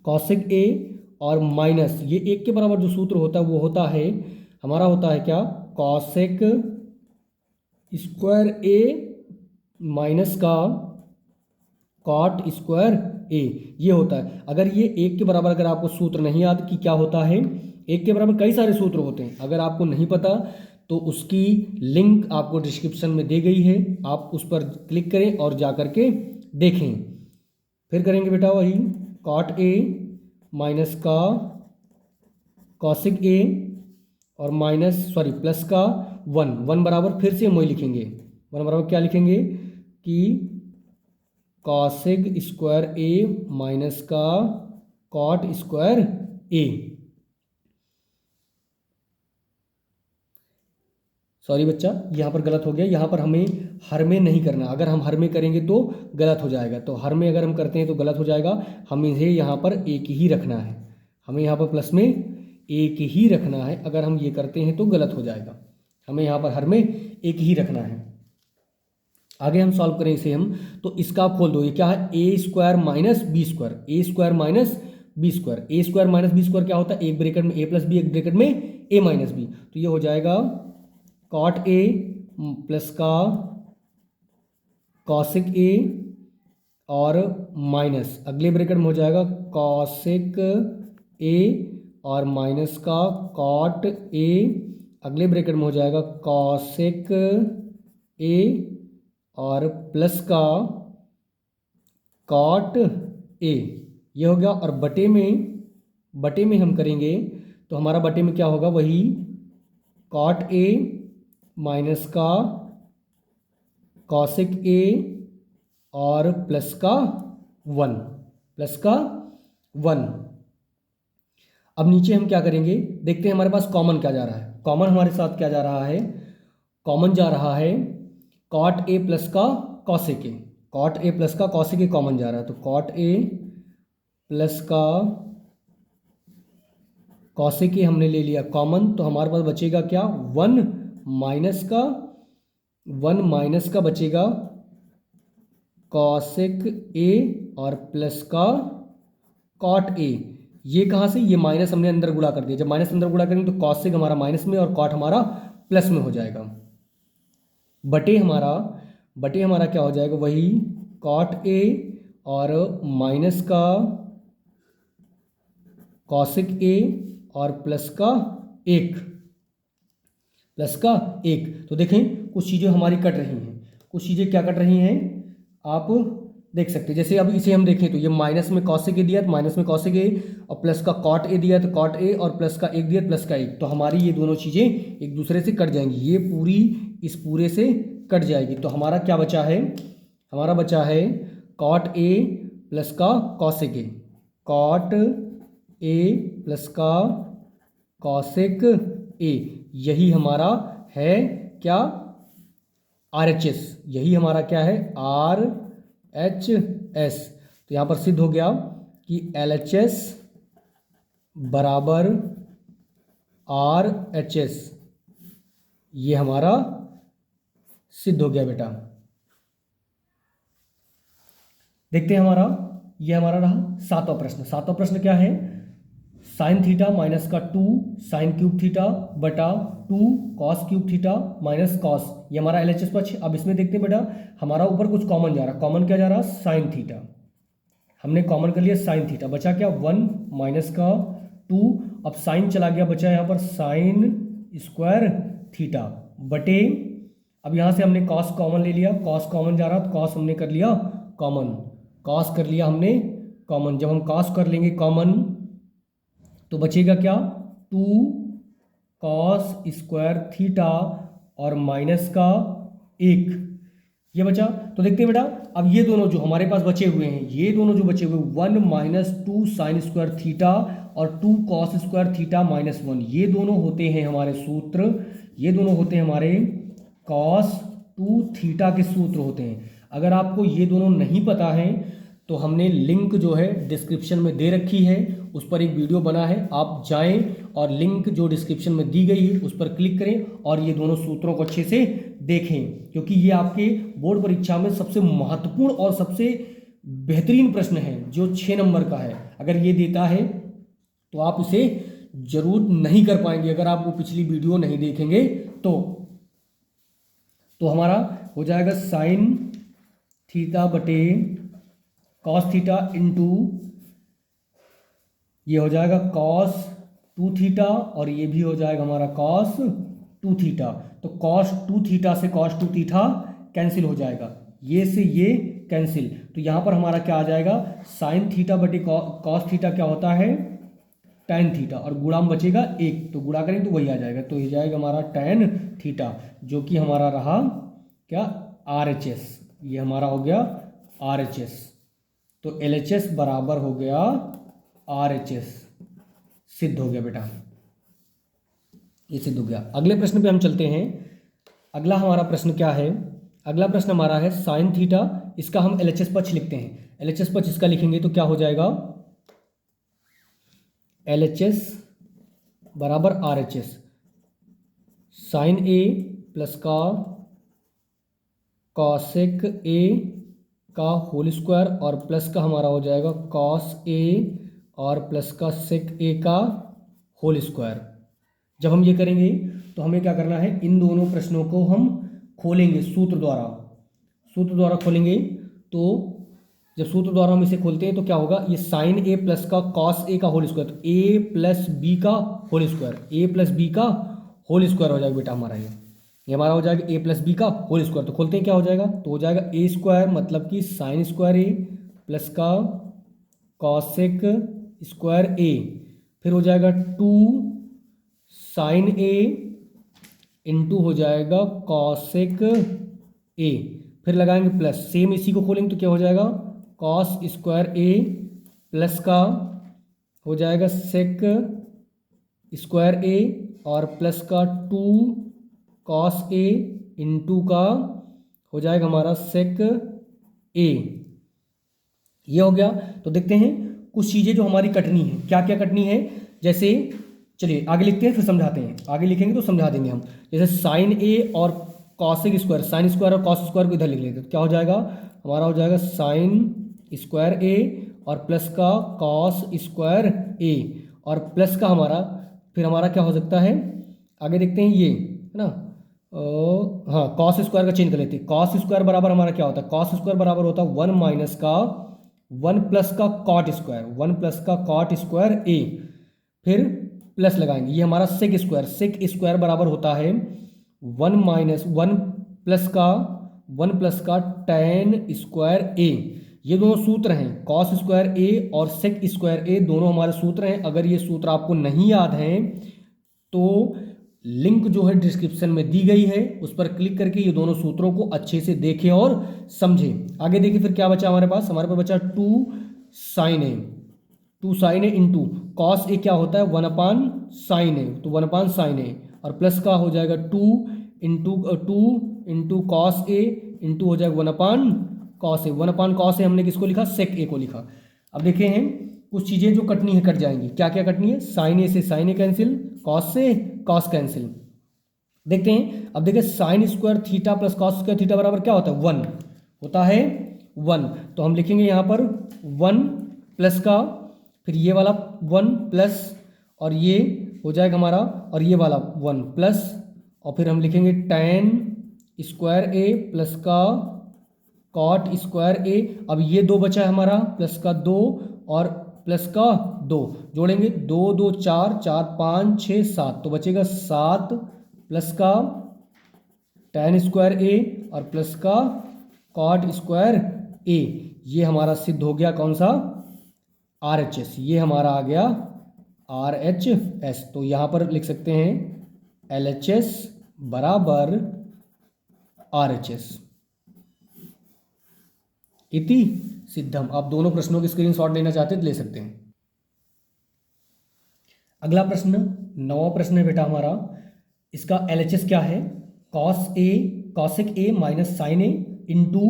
Speaker 1: कॉसिक ए और माइनस, ये 1 के बराबर जो सूत्र होता है वो होता है हमारा, होता है क्या, कॉसेक स्क्वायर ए माइनस का कॉट स्क्वायर ए, ये होता है। अगर ये 1 के बराबर, अगर आपको सूत्र नहीं याद कि क्या होता है, 1 के बराबर कई सारे सूत्र होते हैं, अगर आपको नहीं पता तो उसकी लिंक आपको डिस्क्रिप्शन में दी गई है, आप उस पर क्लिक करें और जा कर के देखें। फिर करेंगे बेटा वही कॉट ए माइनस का कॉसिक ए और प्लस का 1 बराबर, फिर से हम वही लिखेंगे, 1 बराबर क्या लिखेंगे कि कॉसिक स्क्वायर ए माइनस का कॉट स्क्वायर ए। सॉरी बच्चा, यहाँ पर गलत हो गया, यहाँ पर हमें हर में नहीं करना। अगर हम हर में करेंगे तो गलत हो जाएगा, तो हर में अगर हम करते हैं तो गलत हो जाएगा। हमें यहाँ पर एक ही रखना है, हमें यहाँ पर प्लस में एक ही रखना है। अगर हम ये करते हैं तो गलत हो जाएगा, हमें यहाँ पर हर में एक ही रखना है। आगे हम सॉल्व करें इसे हम, तो इसका आप खोल दो, ये क्या है, ए स्क्वायर माइनस बी स्क्वायर, ए स्क्वायर माइनस बी स्क्वायर। ए स्क्वायर माइनस बी स्क्वायर क्या होता है, एक ब्रैकेट में ए प्लस बी, एक ब्रैकेट में ए माइनस बी। तो ये हो जाएगा कॉट ए प्लस का कॉसिक ए और माइनस अगले ब्रैकेट में हो जाएगा कॉसिक ए और माइनस का कॉट ए, अगले ब्रैकेट में हो जाएगा कॉसिक ए और प्लस का कॉट ए, ये हो गया। और बटे में हम करेंगे तो हमारा बटे में क्या होगा, वही कॉट ए माइनस का कॉसिक ए और प्लस का 1। अब नीचे हम क्या करेंगे, देखते हैं हमारे पास कॉमन क्या जा रहा है। कॉमन हमारे साथ क्या जा रहा है, कॉमन जा रहा है कॉट ए प्लस का cosec A, cot A plus का कॉसिक ए कॉमन जा रहा है। तो कॉट ए प्लस का कॉसिक ए हमने ले लिया कॉमन, तो हमारे पास बचेगा क्या, 1 माइनस का बचेगा कॉसिक ए और प्लस का कॉट ए। ये कहाँ से, ये माइनस हमने अंदर गुणा कर दिया, जब माइनस अंदर गुणा करेंगे तो कॉसिक हमारा माइनस में और कॉट हमारा प्लस में हो जाएगा। बटे हमारा क्या हो जाएगा, वही कॉट ए और माइनस का कॉसिक ए और प्लस का 1। तो देखें कुछ चीज़ें हमारी कट रही हैं, कुछ चीज़ें क्या कट रही हैं आप देख सकते हैं। जैसे अब इसे हम देखें तो ये माइनस में कॉसिक ए दिया तो माइनस में कॉसिक ए, और प्लस का कॉट ए दिया तो कॉट ए, और प्लस का 1 दिया प्लस का 1। तो हमारी ये दोनों चीज़ें एक दूसरे से कट जाएंगी, ये पूरी इस पूरे से कट जाएगी। तो हमारा क्या बचा है, हमारा बचा है कॉट ए प्लस का cosec A, cot A plus का कॉसिक ए, यही हमारा है क्या, RHS, यही हमारा क्या है, RHS। तो यहाँ पर सिद्ध हो गया कि LHS बराबर RHS, ये हमारा सिद्ध हो गया बेटा। देखते हैं ये हमारा रहा सातवां प्रश्न क्या है, साइन थीटा माइनस का 2 साइन क्यूब थीटा बटा 2 cos cube theta minus cos, ये हमारा LHS पक्ष। अब इसमें देखते हैं बेटा, हमारा ऊपर कुछ कॉमन जा रहा है, कॉमन क्या जा रहा है, साइन थीटा, हमने कॉमन कर लिया साइन थीटा, बचा क्या 1 माइनस का 2, अब साइन चला गया, बचा यहाँ पर साइन स्क्वायर थीटा बटे, अब यहाँ से हमने कॉस कॉमन ले लिया, कॉस कॉमन जा रहा तो कॉस हमने कर लिया कॉमन, कॉस कर लिया हमने कॉमन। जब हम कॉस कर लेंगे कॉमन तो बचेगा क्या, 2 कॉस स्क्वायर थीटा और माइनस का 1, ये बचा। तो देखते हैं बेटा, अब ये दोनों जो हमारे पास बचे हुए हैं, ये दोनों जो बचे हुए 1 माइनस 2 साइन स्क्वायर थीटा और 2 कॉस स्क्वायर थीटा माइनस 1, ये दोनों होते हैं हमारे सूत्र, ये दोनों होते हैं हमारे कॉस 2 थीटा के सूत्र होते हैं। अगर आपको ये दोनों नहीं पता है तो हमने लिंक जो है डिस्क्रिप्शन में दे रखी है, उस पर एक वीडियो बना है, आप जाएं और लिंक जो डिस्क्रिप्शन में दी गई है उस पर क्लिक करें और ये दोनों सूत्रों को अच्छे से देखें, क्योंकि ये आपके बोर्ड परीक्षा में सबसे महत्वपूर्ण और सबसे बेहतरीन प्रश्न है जो 6 नंबर का है। अगर ये देता है तो आप इसे जरूर नहीं कर पाएंगे अगर आप वो पिछली वीडियो नहीं देखेंगे तो हमारा हो जाएगा साइन थीटा बटे कॉस थीटा इंटू ये हो जाएगा कॉस 2 थीटा और ये भी हो जाएगा हमारा कॉस 2 थीटा। तो कॉस 2 थीटा से कॉस 2 थीटा कैंसिल हो जाएगा, ये से ये कैंसिल, तो यहाँ पर हमारा क्या आ जाएगा, साइन थीटा बटे कॉस थीटा क्या होता है, टैन थीटा, और गुणा में बचेगा 1, तो गुणा करेंगे तो वही आ जाएगा, तो ये जाएगा हमारा टैन थीटा, जो कि हमारा रहा क्या, RHS, ये हमारा हो गया RHS। तो LHS बराबर हो गया RHS, सिद्ध हो गया बेटा, ये सिद्ध हो गया। अगले प्रश्न पे हम चलते हैं। अगला हमारा प्रश्न क्या है, अगला प्रश्न हमारा है साइन थीटा, इसका हम LHS पक्ष लिखते हैं। LHS पक्ष इसका लिखेंगे तो क्या हो जाएगा, LHS बराबर RHS, साइन ए प्लस का कॉसेक ए का होल स्क्वायर और प्लस का हमारा हो जाएगा कॉस ए और प्लस का सेक ए का होल स्क्वायर। जब हम ये करेंगे तो हमें क्या करना है, इन दोनों प्रश्नों को हम खोलेंगे सूत्र द्वारा खोलेंगे। तो जब सूत्र द्वारा हम इसे खोलते हैं तो क्या होगा, ये साइन ए प्लस का कॉस ए का होल स्क्वायर, तो ए प्लस बी का होल स्क्वायर, ए प्लस बी का होल स्क्वायर हो जाएगा बेटा हमारा, ये हमारा हो जाएगा ए प्लस बी का होल स्क्वायर। तो खोलते हैं क्या हो जाएगा, तो हो जाएगा ए स्क्वायर मतलब कि साइन स्क्वायर ए प्लस का कॉसेक स्क्वायर ए, फिर हो जाएगा 2 साइन ए इंटू हो जाएगा कॉसेक ए, फिर लगाएंगे प्लस, सेम इसी को खोलेंगे तो क्या हो जाएगा कॉस स्क्वायर ए प्लस का हो जाएगा सेक स्क्वायर ए और प्लस का 2 कॉस ए इंटू का हो जाएगा हमारा सेक ए। ये हो गया। तो देखते हैं कुछ चीज़ें जो हमारी कटनी है, क्या क्या कटनी है, जैसे चलिए आगे लिखते हैं फिर समझाते हैं, आगे लिखेंगे तो समझा देंगे हम। जैसे साइन ए और कॉसेक स्क्वायर, साइन स्क्वायर और कॉस स्क्वायर को इधर लिख लेते हैं तो क्या हो जाएगा, हमारा हो जाएगा साइन स्क्वायर ए और प्लस का कॉस स्क्वायर ए और प्लस का हमारा, फिर हमारा क्या हो सकता है, आगे देखते हैं ये है ना, हाँ कॉस स्क्वायर का चेंज कर लेते हैं। कॉस स्क्वायर बराबर हमारा क्या होता है, कॉस स्क्वायर बराबर होता है 1 माइनस का 1 प्लस का कॉट स्क्वायर, 1 प्लस का कॉट स्क्वायर ए, फिर प्लस लगाएंगे, ये हमारा सेक स्क्वायर, सेक स्क्वायर बराबर होता है 1 माइनस 1 प्लस का टैन स्क्वायर ए। ये दोनों सूत्र हैं, कॉस स्क्वायर ए और सेक स्क्वायर ए दोनों हमारे सूत्र हैं। अगर ये सूत्र आपको नहीं याद हैं तो लिंक जो है डिस्क्रिप्शन में दी गई है, उस पर क्लिक करके ये दोनों सूत्रों को अच्छे से देखें और समझें। आगे देखिए फिर क्या बचा हमारे पास बचा 2 sign A into cos A क्या होता है 1 अपान साइन ए, तो 1 अपान साइन ए और प्लस का हो जाएगा 2 इंटू कॉस ए इंटू हो जाएगा 1 अपान cos A. 1 upon cos A हमने किसको लिखा, सेक ए को लिखा। अब देखे हैं कुछ चीज़ें जो कटनी है कट जाएंगी, क्या क्या कटनी है, साइन ए से साइन ए कैंसिल, कॉस से कॉस कैंसिल। देखते हैं, अब देखिए sine square theta plus cos square theta बराबर क्या होता है 1 होता है 1, तो हम लिखेंगे यहाँ पर 1 प्लस का फिर ये वाला 1 प्लस और ये हो जाएगा हमारा और ये वाला 1 प्लस और फिर हम लिखेंगे टैन स्क्वायर ए प्लस का कॉट स्क्वायर ए। अब ये 2 बचा है हमारा, प्लस का 2 और प्लस का 2 जोड़ेंगे, 2 2 4 4 5 6 7, तो बचेगा 7 प्लस का टैन स्क्वायर ए और प्लस का कॉट स्क्वायर ए। ये हमारा सिद्ध हो गया कौन सा, RHS, ये हमारा आ गया RHS। तो यहाँ पर लिख सकते हैं LHS बराबर RHS इति सिद्धम। आप दोनों प्रश्नों की स्क्रीनशॉट लेना चाहते हैं तो ले सकते हैं। अगला प्रश्न 9वां प्रश्न है बेटा हमारा, इसका LHS क्या है, cosec A minus sine A into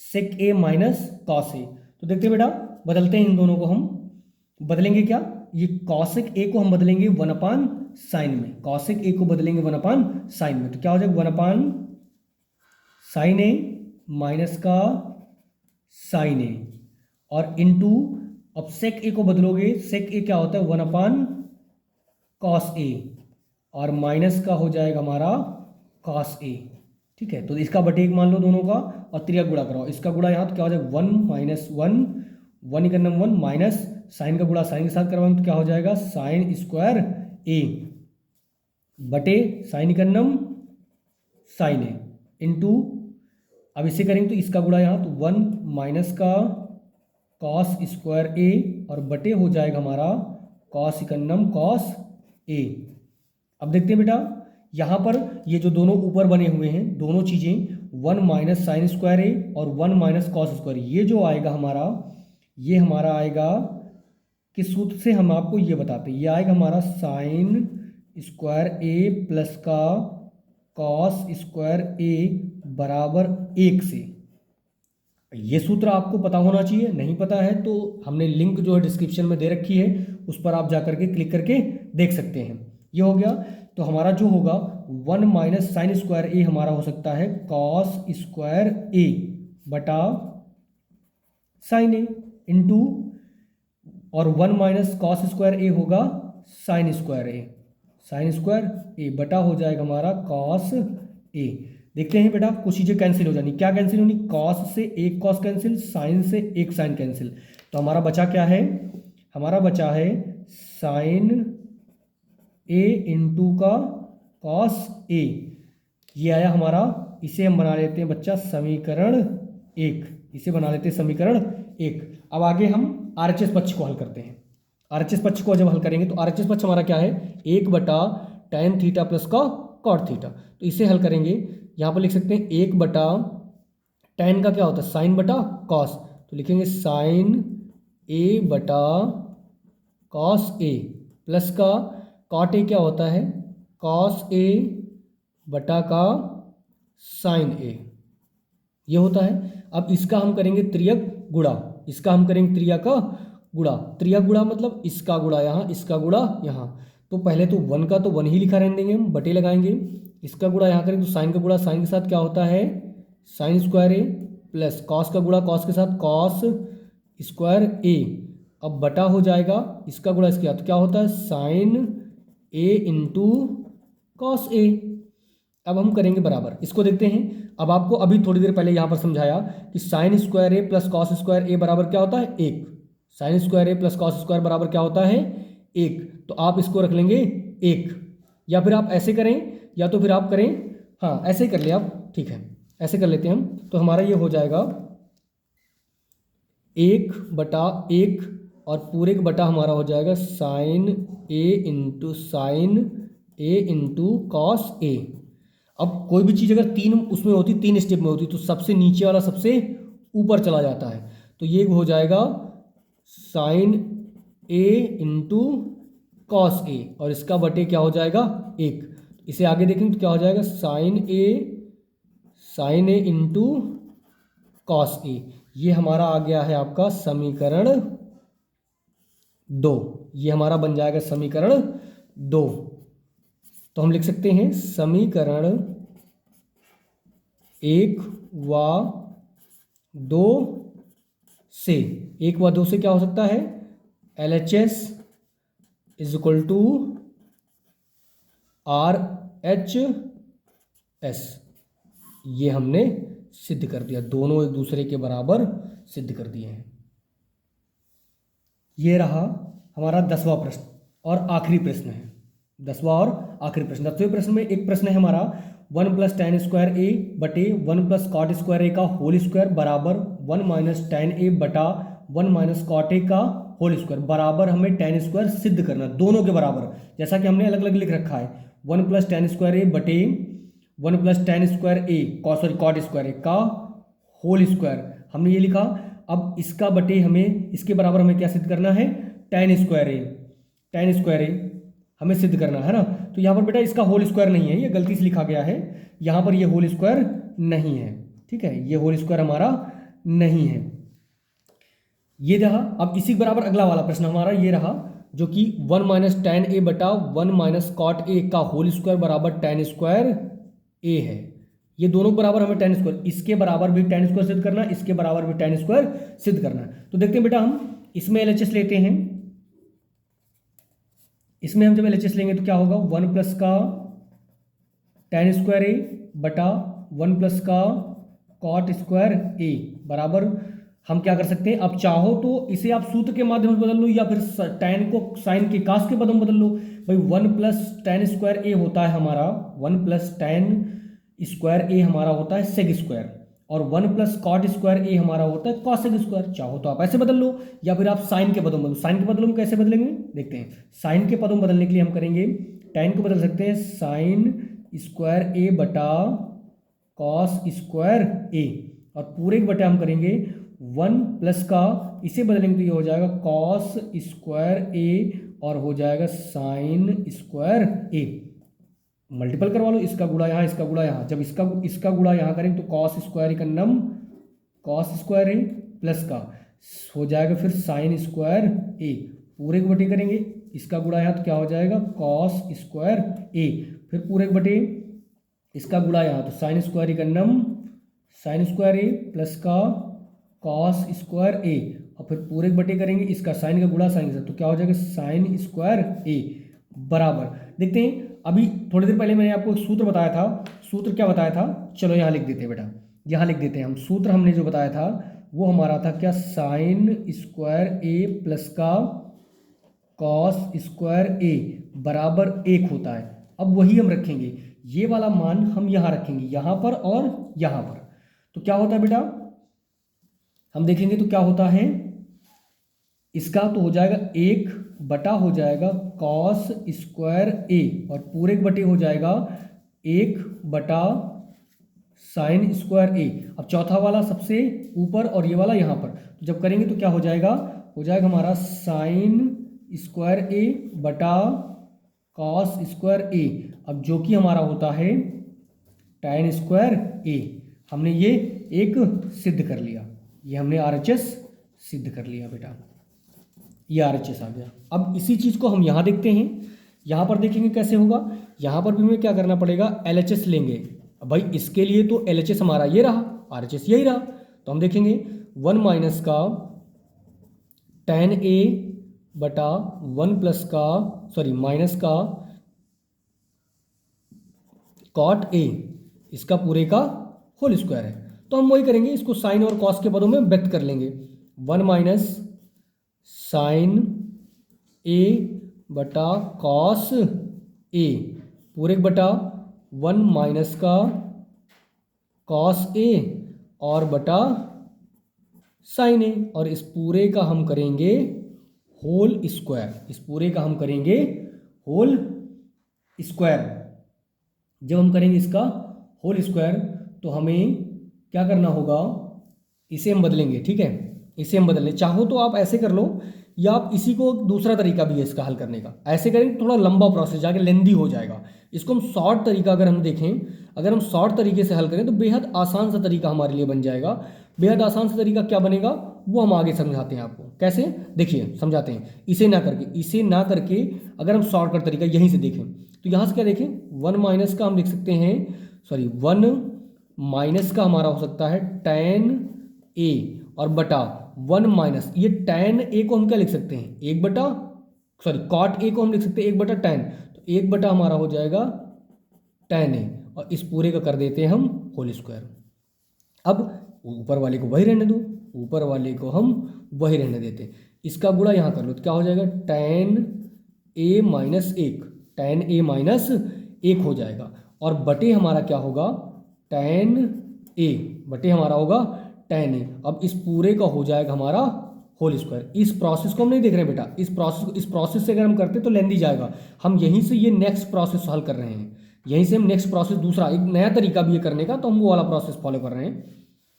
Speaker 1: sec A minus cos A. तो देखते हैं बेटा, बदलते हैं इन दोनों को, हम बदलेंगे क्या, ये कॉसेक ए को हम बदलेंगे 1 अपान साइन में, कॉसेक ए को बदलेंगे 1 अपान साइन में, तो क्या हो जाएगा 1 अपान साइन ए माइनस का साइन ए और इंटू, अब सेक ए को बदलोगे, सेक ए क्या होता है 1 अपान कॉस ए और माइनस का हो जाएगा हमारा कॉस ए। ठीक है, तो इसका बटे 1 मान लो दोनों का और त्रिया गुणा कराओ, इसका गुणा यहाँ तो क्या हो जाएगा 1 माइनस 1 1 का नंबर 1 माइनस साइन का गुणा साइन के साथ करवाएंगे तो क्या हो जाएगा साइन स्क्वायर ए बटे साइन का नंबर साइन ए इंटू, अब इसे करेंगे तो इसका गुणा यहाँ तो 1 माइनस का कॉस स्क्वायर ए और बटे हो जाएगा हमारा कॉस इकन्नम कॉस ए। अब देखते हैं बेटा, यहाँ पर ये जो दोनों ऊपर बने हुए हैं दोनों चीज़ें 1 माइनस साइन स्क्वायर ए और 1 माइनस कॉस स्क्वायर, ये जो आएगा हमारा, ये हमारा आएगा किस सूत्र से हम आपको ये बताते हैं, ये आएगा हमारा साइन स्क्वायर ए प्लस का कॉस स्क्वायर ए बराबर 1 से। ये सूत्र आपको पता होना चाहिए, नहीं पता है तो हमने लिंक जो है डिस्क्रिप्शन में दे रखी है, उस पर आप जा करके क्लिक करके देख सकते हैं। ये हो गया। तो हमारा जो होगा 1 माइनस साइन स्क्वायर ए हमारा हो सकता है कॉस स्क्वायर ए बटा साइन ए इंटू, और 1 माइनस कॉस स्क्वायर ए होगा साइन स्क्वायर ए, साइन स्क्वायर ए बटा हो जाएगा हमारा कॉस ए। देखते हैं बेटा कुछ चीज़ें कैंसिल हो जानी, क्या कैंसिल होनी, कॉस से एक कॉस कैंसिल, साइन से एक साइन कैंसिल। तो हमारा बचा क्या है, हमारा बचा है साइन ए इंटू का कॉस ए। ये आया हमारा, इसे हम बना लेते हैं बच्चा समीकरण 1, इसे बना लेते हैं समीकरण 1। अब आगे हम आरएचएस पक्ष को हल करते हैं। आरएचएस पक्ष को जब हल करेंगे तो आरएचएस पक्ष हमारा क्या है, 1 बटा tan थीटा प्लस का कॉट थीटा। तो इसे हल करेंगे, यहाँ पर लिख सकते हैं 1 बटा tan का क्या होता है साइन बटा कॉस, तो लिखेंगे साइन ए बटा कॉस ए प्लस का कॉट ए क्या होता है कॉस ए बटा का साइन ए, ये होता है। अब इसका हम करेंगे त्रियक गुणा, इसका हम करेंगे त्रिया का गुणा, त्रिया गुणा मतलब इसका गुणा यहाँ, इसका गुणा यहाँ। तो पहले तो 1 का तो 1 ही लिखा रहने देंगे हम, बटे लगाएंगे, इसका गुणा यहाँ करेंगे तो साइन का गुणा साइन के साथ क्या होता है साइन स्क्वायर ए, प्लस कॉस का गुणा कॉस के साथ कॉस स्क्वायर ए। अब बटा हो जाएगा इसका गुणा इसके साथ, क्या होता है sign A into cos A. अब हम करेंगे बराबर, इसको देखते हैं। अब आपको अभी थोड़ी देर पहले यहाँ पर समझाया कि साइन स्क्वायर ए प्लस कॉस स्क्वायर ए बराबर क्या होता है 1, साइन स्क्वायर ए प्लस कॉस स्क्वायर बराबर क्या होता है 1। तो आप इसको रख लेंगे 1, या फिर आप ऐसे करें, या तो फिर आप करें, हाँ ऐसे ही कर ले आप, ठीक है ऐसे कर लेते हैं हम। तो हमारा ये हो जाएगा 1 बटा 1 और पूरे का बटा हमारा हो जाएगा sign A into cos A. अब कोई भी चीज़ अगर 3 उसमें होती, 3 स्टेप में होती, तो सबसे नीचे वाला सबसे ऊपर चला जाता है। तो ये हो जाएगा sign A into cos A, और इसका बटे क्या हो जाएगा 1। इसे आगे देखेंगे तो क्या हो जाएगा sign A into cos A. ये हमारा आ गया है आपका समीकरण 2, ये हमारा बन जाएगा समीकरण 2। तो हम लिख सकते हैं समीकरण 1 व 2 से, 1 व 2 से क्या हो सकता है LHS is equal to RHS। ये हमने सिद्ध कर दिया, दोनों एक दूसरे के बराबर सिद्ध कर दिए हैं। ये रहा हमारा 10वां प्रश्न और आखिरी प्रश्न है, 10वां और आखिरी प्रश्न। 10वें प्रश्न में एक प्रश्न है हमारा 1 प्लस tan स्क्वायर ए बटे 1 प्लस कॉट स्क्वायर ए का होल स्क्वायर बराबर 1 माइनस tan ए बटा 1 माइनस कॉट ए का होल स्क्वायर बराबर हमें tan स्क्वायर सिद्ध करना, दोनों के बराबर, जैसा कि हमने अलग अलग लिख रखा है 1 प्लस tan स्क्वायर ए बटे 1 प्लस tan स्क्वायर ए कॉट स्क्वायर ए का होल स्क्वायर हमने ये लिखा। अब इसका बटे हमें, इसके बराबर हमें क्या सिद्ध करना है tan स्क्वायर ए हमें सिद्ध करना है ना। तो यहाँ पर बेटा इसका होल स्क्वायर नहीं है, ये गलती से लिखा गया है, यहाँ पर ये होल स्क्वायर नहीं है, ठीक है, ये होल स्क्वायर हमारा नहीं है, ये रहा। अब इसी के बराबर अगला वाला प्रश्न हमारा ये रहा, जो कि 1 माइनस tan ए बटा 1 माइनस कॉट ए का होल स्क्वायर बराबर tan स्क्वायर ए है। ये दोनों बराबर हमें tan स्क्वायर, इसके बराबर भी tan स्क्वायर सिद्ध करना, इसके बराबर भी tan स्क्वायर सिद्ध करना। तो देखते हैं बेटा, हम इसमें LHS लेते हैं, इसमें हम जब LHS लेंगे तो क्या होगा 1 प्लस का tan स्क्वायर ए बटा 1 प्लस का कॉट स्क्वायर ए बराबर हम क्या कर सकते हैं, अब चाहो तो इसे आप सूत्र के माध्यम से बदल लो, या फिर tan को साइन के कास के पदों में बदल लो। भाई 1 प्लस tan स्क्वायर ए होता है हमारा, 1 प्लस tan स्क्वायर ए हमारा होता है सेग स्क्वायर, और 1 प्लस कॉट स्क्वायर ए हमारा होता है कॉसेग स्क्वायर। चाहो तो आप ऐसे बदल लो, या फिर आप साइन के पदों में, साइन के पदों में कैसे बदलेंगे देखते हैं। साइन के पदों में बदलने के लिए हम करेंगे tan को बदल सकते हैं साइन स्क्वायर ए बटा कॉस स्क्वायर ए, और पूरे के बटे हम करेंगे 1 प्लस का, इसे बदलेंगे तो ये हो जाएगा कॉस स्क्वायर ए और हो जाएगा साइन स्क्वायर ए। मल्टीपल करवा लो, इसका गुणा यहाँ, इसका गुणा यहाँ। जब इसका गुणा यहाँ करेंगे तो कॉस स्क्वायर का नम कॉस स्क्वायर ए प्लस का हो जाएगा फिर साइन स्क्वायर ए, पूरे के बटे करेंगे, इसका गुणा यहाँ तो क्या हो जाएगा कॉस स्क्वायर ए, फिर पूरे के बटे इसका गुणा यहाँ तो साइन स्क्वायर का नम साइन स्क्वायर ए प्लस का कॉस स्क्वायर ए, और फिर पूरे के बटे करेंगे इसका साइन का गुणा साइन के साथ, तो क्या हो जाएगा साइन स्क्वायर ए बराबर। देखते हैं, अभी थोड़ी देर पहले मैंने आपको एक सूत्र बताया था, सूत्र क्या बताया था, चलो यहाँ लिख देते हैं बेटा, यहाँ लिख देते हैं हम। सूत्र हमने जो बताया था वो हमारा था क्या, साइन स्क्वायर ए प्लस का कॉस स्क्वायर ए बराबर 1 होता है। अब वही हम रखेंगे, ये वाला मान हम यहाँ रखेंगे, यहाँ पर और यहाँ पर। तो क्या होता है बेटा, हम देखेंगे तो क्या होता है, इसका तो हो जाएगा 1 बटा हो जाएगा कॉस स्क्वायर ए, और पूरे के बटे हो जाएगा 1 बटा साइन स्क्वायर ए। अब चौथा वाला सबसे ऊपर और ये वाला यहाँ पर, तो जब करेंगे तो क्या हो जाएगा हमारा साइन स्क्वायर ए बटा कॉस स्क्वायर ए, अब जो कि हमारा होता है tan स्क्वायर ए। हमने ये एक सिद्ध कर लिया, ये हमने RHS सिद्ध कर लिया बेटा, ये RHS आ गया। अब इसी चीज़ को हम यहाँ देखते हैं, यहाँ पर देखेंगे कैसे होगा। यहाँ पर भी हमें क्या करना पड़ेगा, LHS लेंगे। अब भाई इसके लिए तो LHS हमारा ये रहा, RHS यही रहा, तो हम देखेंगे 1 माइनस का tan A बटा 1 प्लस का माइनस का कॉट A, इसका पूरे का होल स्क्वायर है। तो हम वही करेंगे, इसको साइन और कॉस के पदों में व्यक्त कर लेंगे। 1 माइनस साइन ए बटा कॉस ए पूरे बटा 1 माइनस का कॉस ए और बटा साइन ए, और इस पूरे का हम करेंगे होल स्क्वायर, इस पूरे का हम करेंगे होल स्क्वायर। जब हम करेंगे इसका होल स्क्वायर तो हमें क्या करना होगा, इसे हम बदलेंगे, ठीक है, इसे हम बदलें। चाहो तो आप ऐसे कर लो, या आप इसी को दूसरा तरीका भी है इसका हल करने का। ऐसे करेंगे तो थोड़ा लंबा प्रोसेस जाके लेंदी हो जाएगा। इसको हम शॉर्ट तरीका अगर हम देखें, अगर हम शॉर्ट तरीके से हल करें तो बेहद आसान सा तरीका हमारे लिए बन जाएगा। बेहद आसान सा तरीका क्या बनेगा वो हम आगे समझाते हैं आपको। कैसे, देखिए समझाते हैं। इसे ना करके अगर हम शॉर्टकट तरीका यहीं से देखें तो यहाँ से क्या देखें, 1 माइनस का हम लिख सकते हैं, 1 माइनस का हमारा हो सकता है tan a और बटा 1 माइनस ये tan a को हम क्या लिख सकते हैं, 1 बटा कॉट a को हम लिख सकते हैं 1 बटा tan, तो 1 बटा हमारा हो जाएगा tan a, और इस पूरे का कर देते हैं हम होल स्क्वायर। अब ऊपर वाले को वही रहने दो, ऊपर वाले को हम वही रहने देते, इसका गुणा यहाँ कर लो तो क्या हो जाएगा tan a minus 1, tan a minus 1 हो जाएगा, और बटे हमारा क्या होगा tan a, बटे हमारा होगा tan a। अब इस पूरे का हो जाएगा हमारा होल स्क्वायर। इस प्रोसेस को हम नहीं देख रहे हैं बेटा, इस प्रोसेस से अगर हम करते तो लेंदी जाएगा। हम यहीं से ये नेक्स्ट प्रोसेस हल कर रहे हैं, यहीं से हम नेक्स्ट प्रोसेस दूसरा एक नया तरीका भी ये करने का, तो हम वो वाला प्रोसेस फॉलो कर रहे हैं,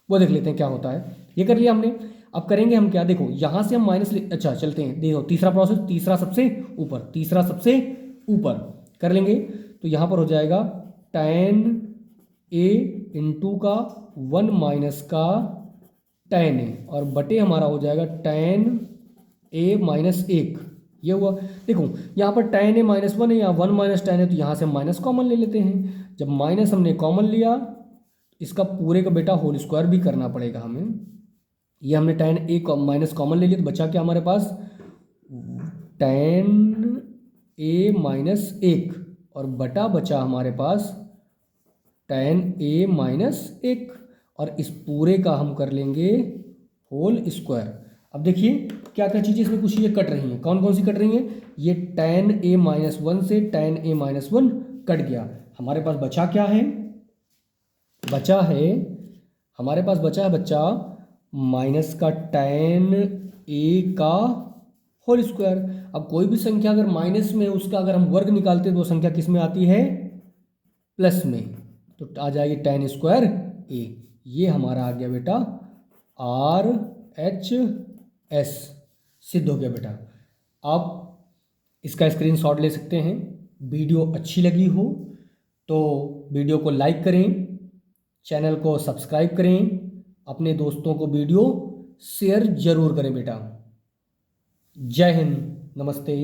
Speaker 1: वो देख लेते हैं क्या होता है। ये कर लिया हमने। अब करेंगे हम क्या, देखो यहाँ से हम माइनस अच्छा चलते हैं, देखो तीसरा प्रोसेस, तीसरा सबसे ऊपर कर लेंगे तो यहाँ पर हो जाएगा tan a इंटू का 1 माइनस का tan a, और बटे हमारा हो जाएगा tan a माइनस 1, ये हुआ। देखो यहाँ पर tan a माइनस 1 है, यहाँ 1 माइनस tan है, तो यहाँ से माइनस कॉमन ले लेते हैं। जब माइनस हमने कॉमन लिया, इसका पूरे का बेटा होल स्क्वायर भी करना पड़ेगा हमें। ये हमने tan a माइनस कॉमन ले लिया, तो बचा क्या हमारे पास tan a माइनस 1, और बटा बचा हमारे पास tan a माइनस 1, और इस पूरे का हम कर लेंगे होल स्क्वायर। अब देखिए क्या क्या चीज़ें इसमें कुछ ये कट रही हैं, कौन कौन सी कट रही हैं, ये tan a माइनस 1 से tan a माइनस 1 कट गया। हमारे पास बचा क्या है, हमारे पास बचा है बच्चा माइनस का tan a का होल स्क्वायर। अब कोई भी संख्या अगर माइनस में है, उसका अगर हम वर्ग निकालते हैं तो वो संख्या किस में आती है, प्लस में, तो आ जाएगी tan स्क्वायर a। ये हमारा आ गया बेटा RHS, सिद्ध हो गया बेटा। आप इसका स्क्रीनशॉट ले सकते हैं। वीडियो अच्छी लगी हो तो वीडियो को लाइक करें, चैनल को सब्सक्राइब करें, अपने दोस्तों को वीडियो शेयर जरूर करें बेटा। जय हिंद, नमस्ते।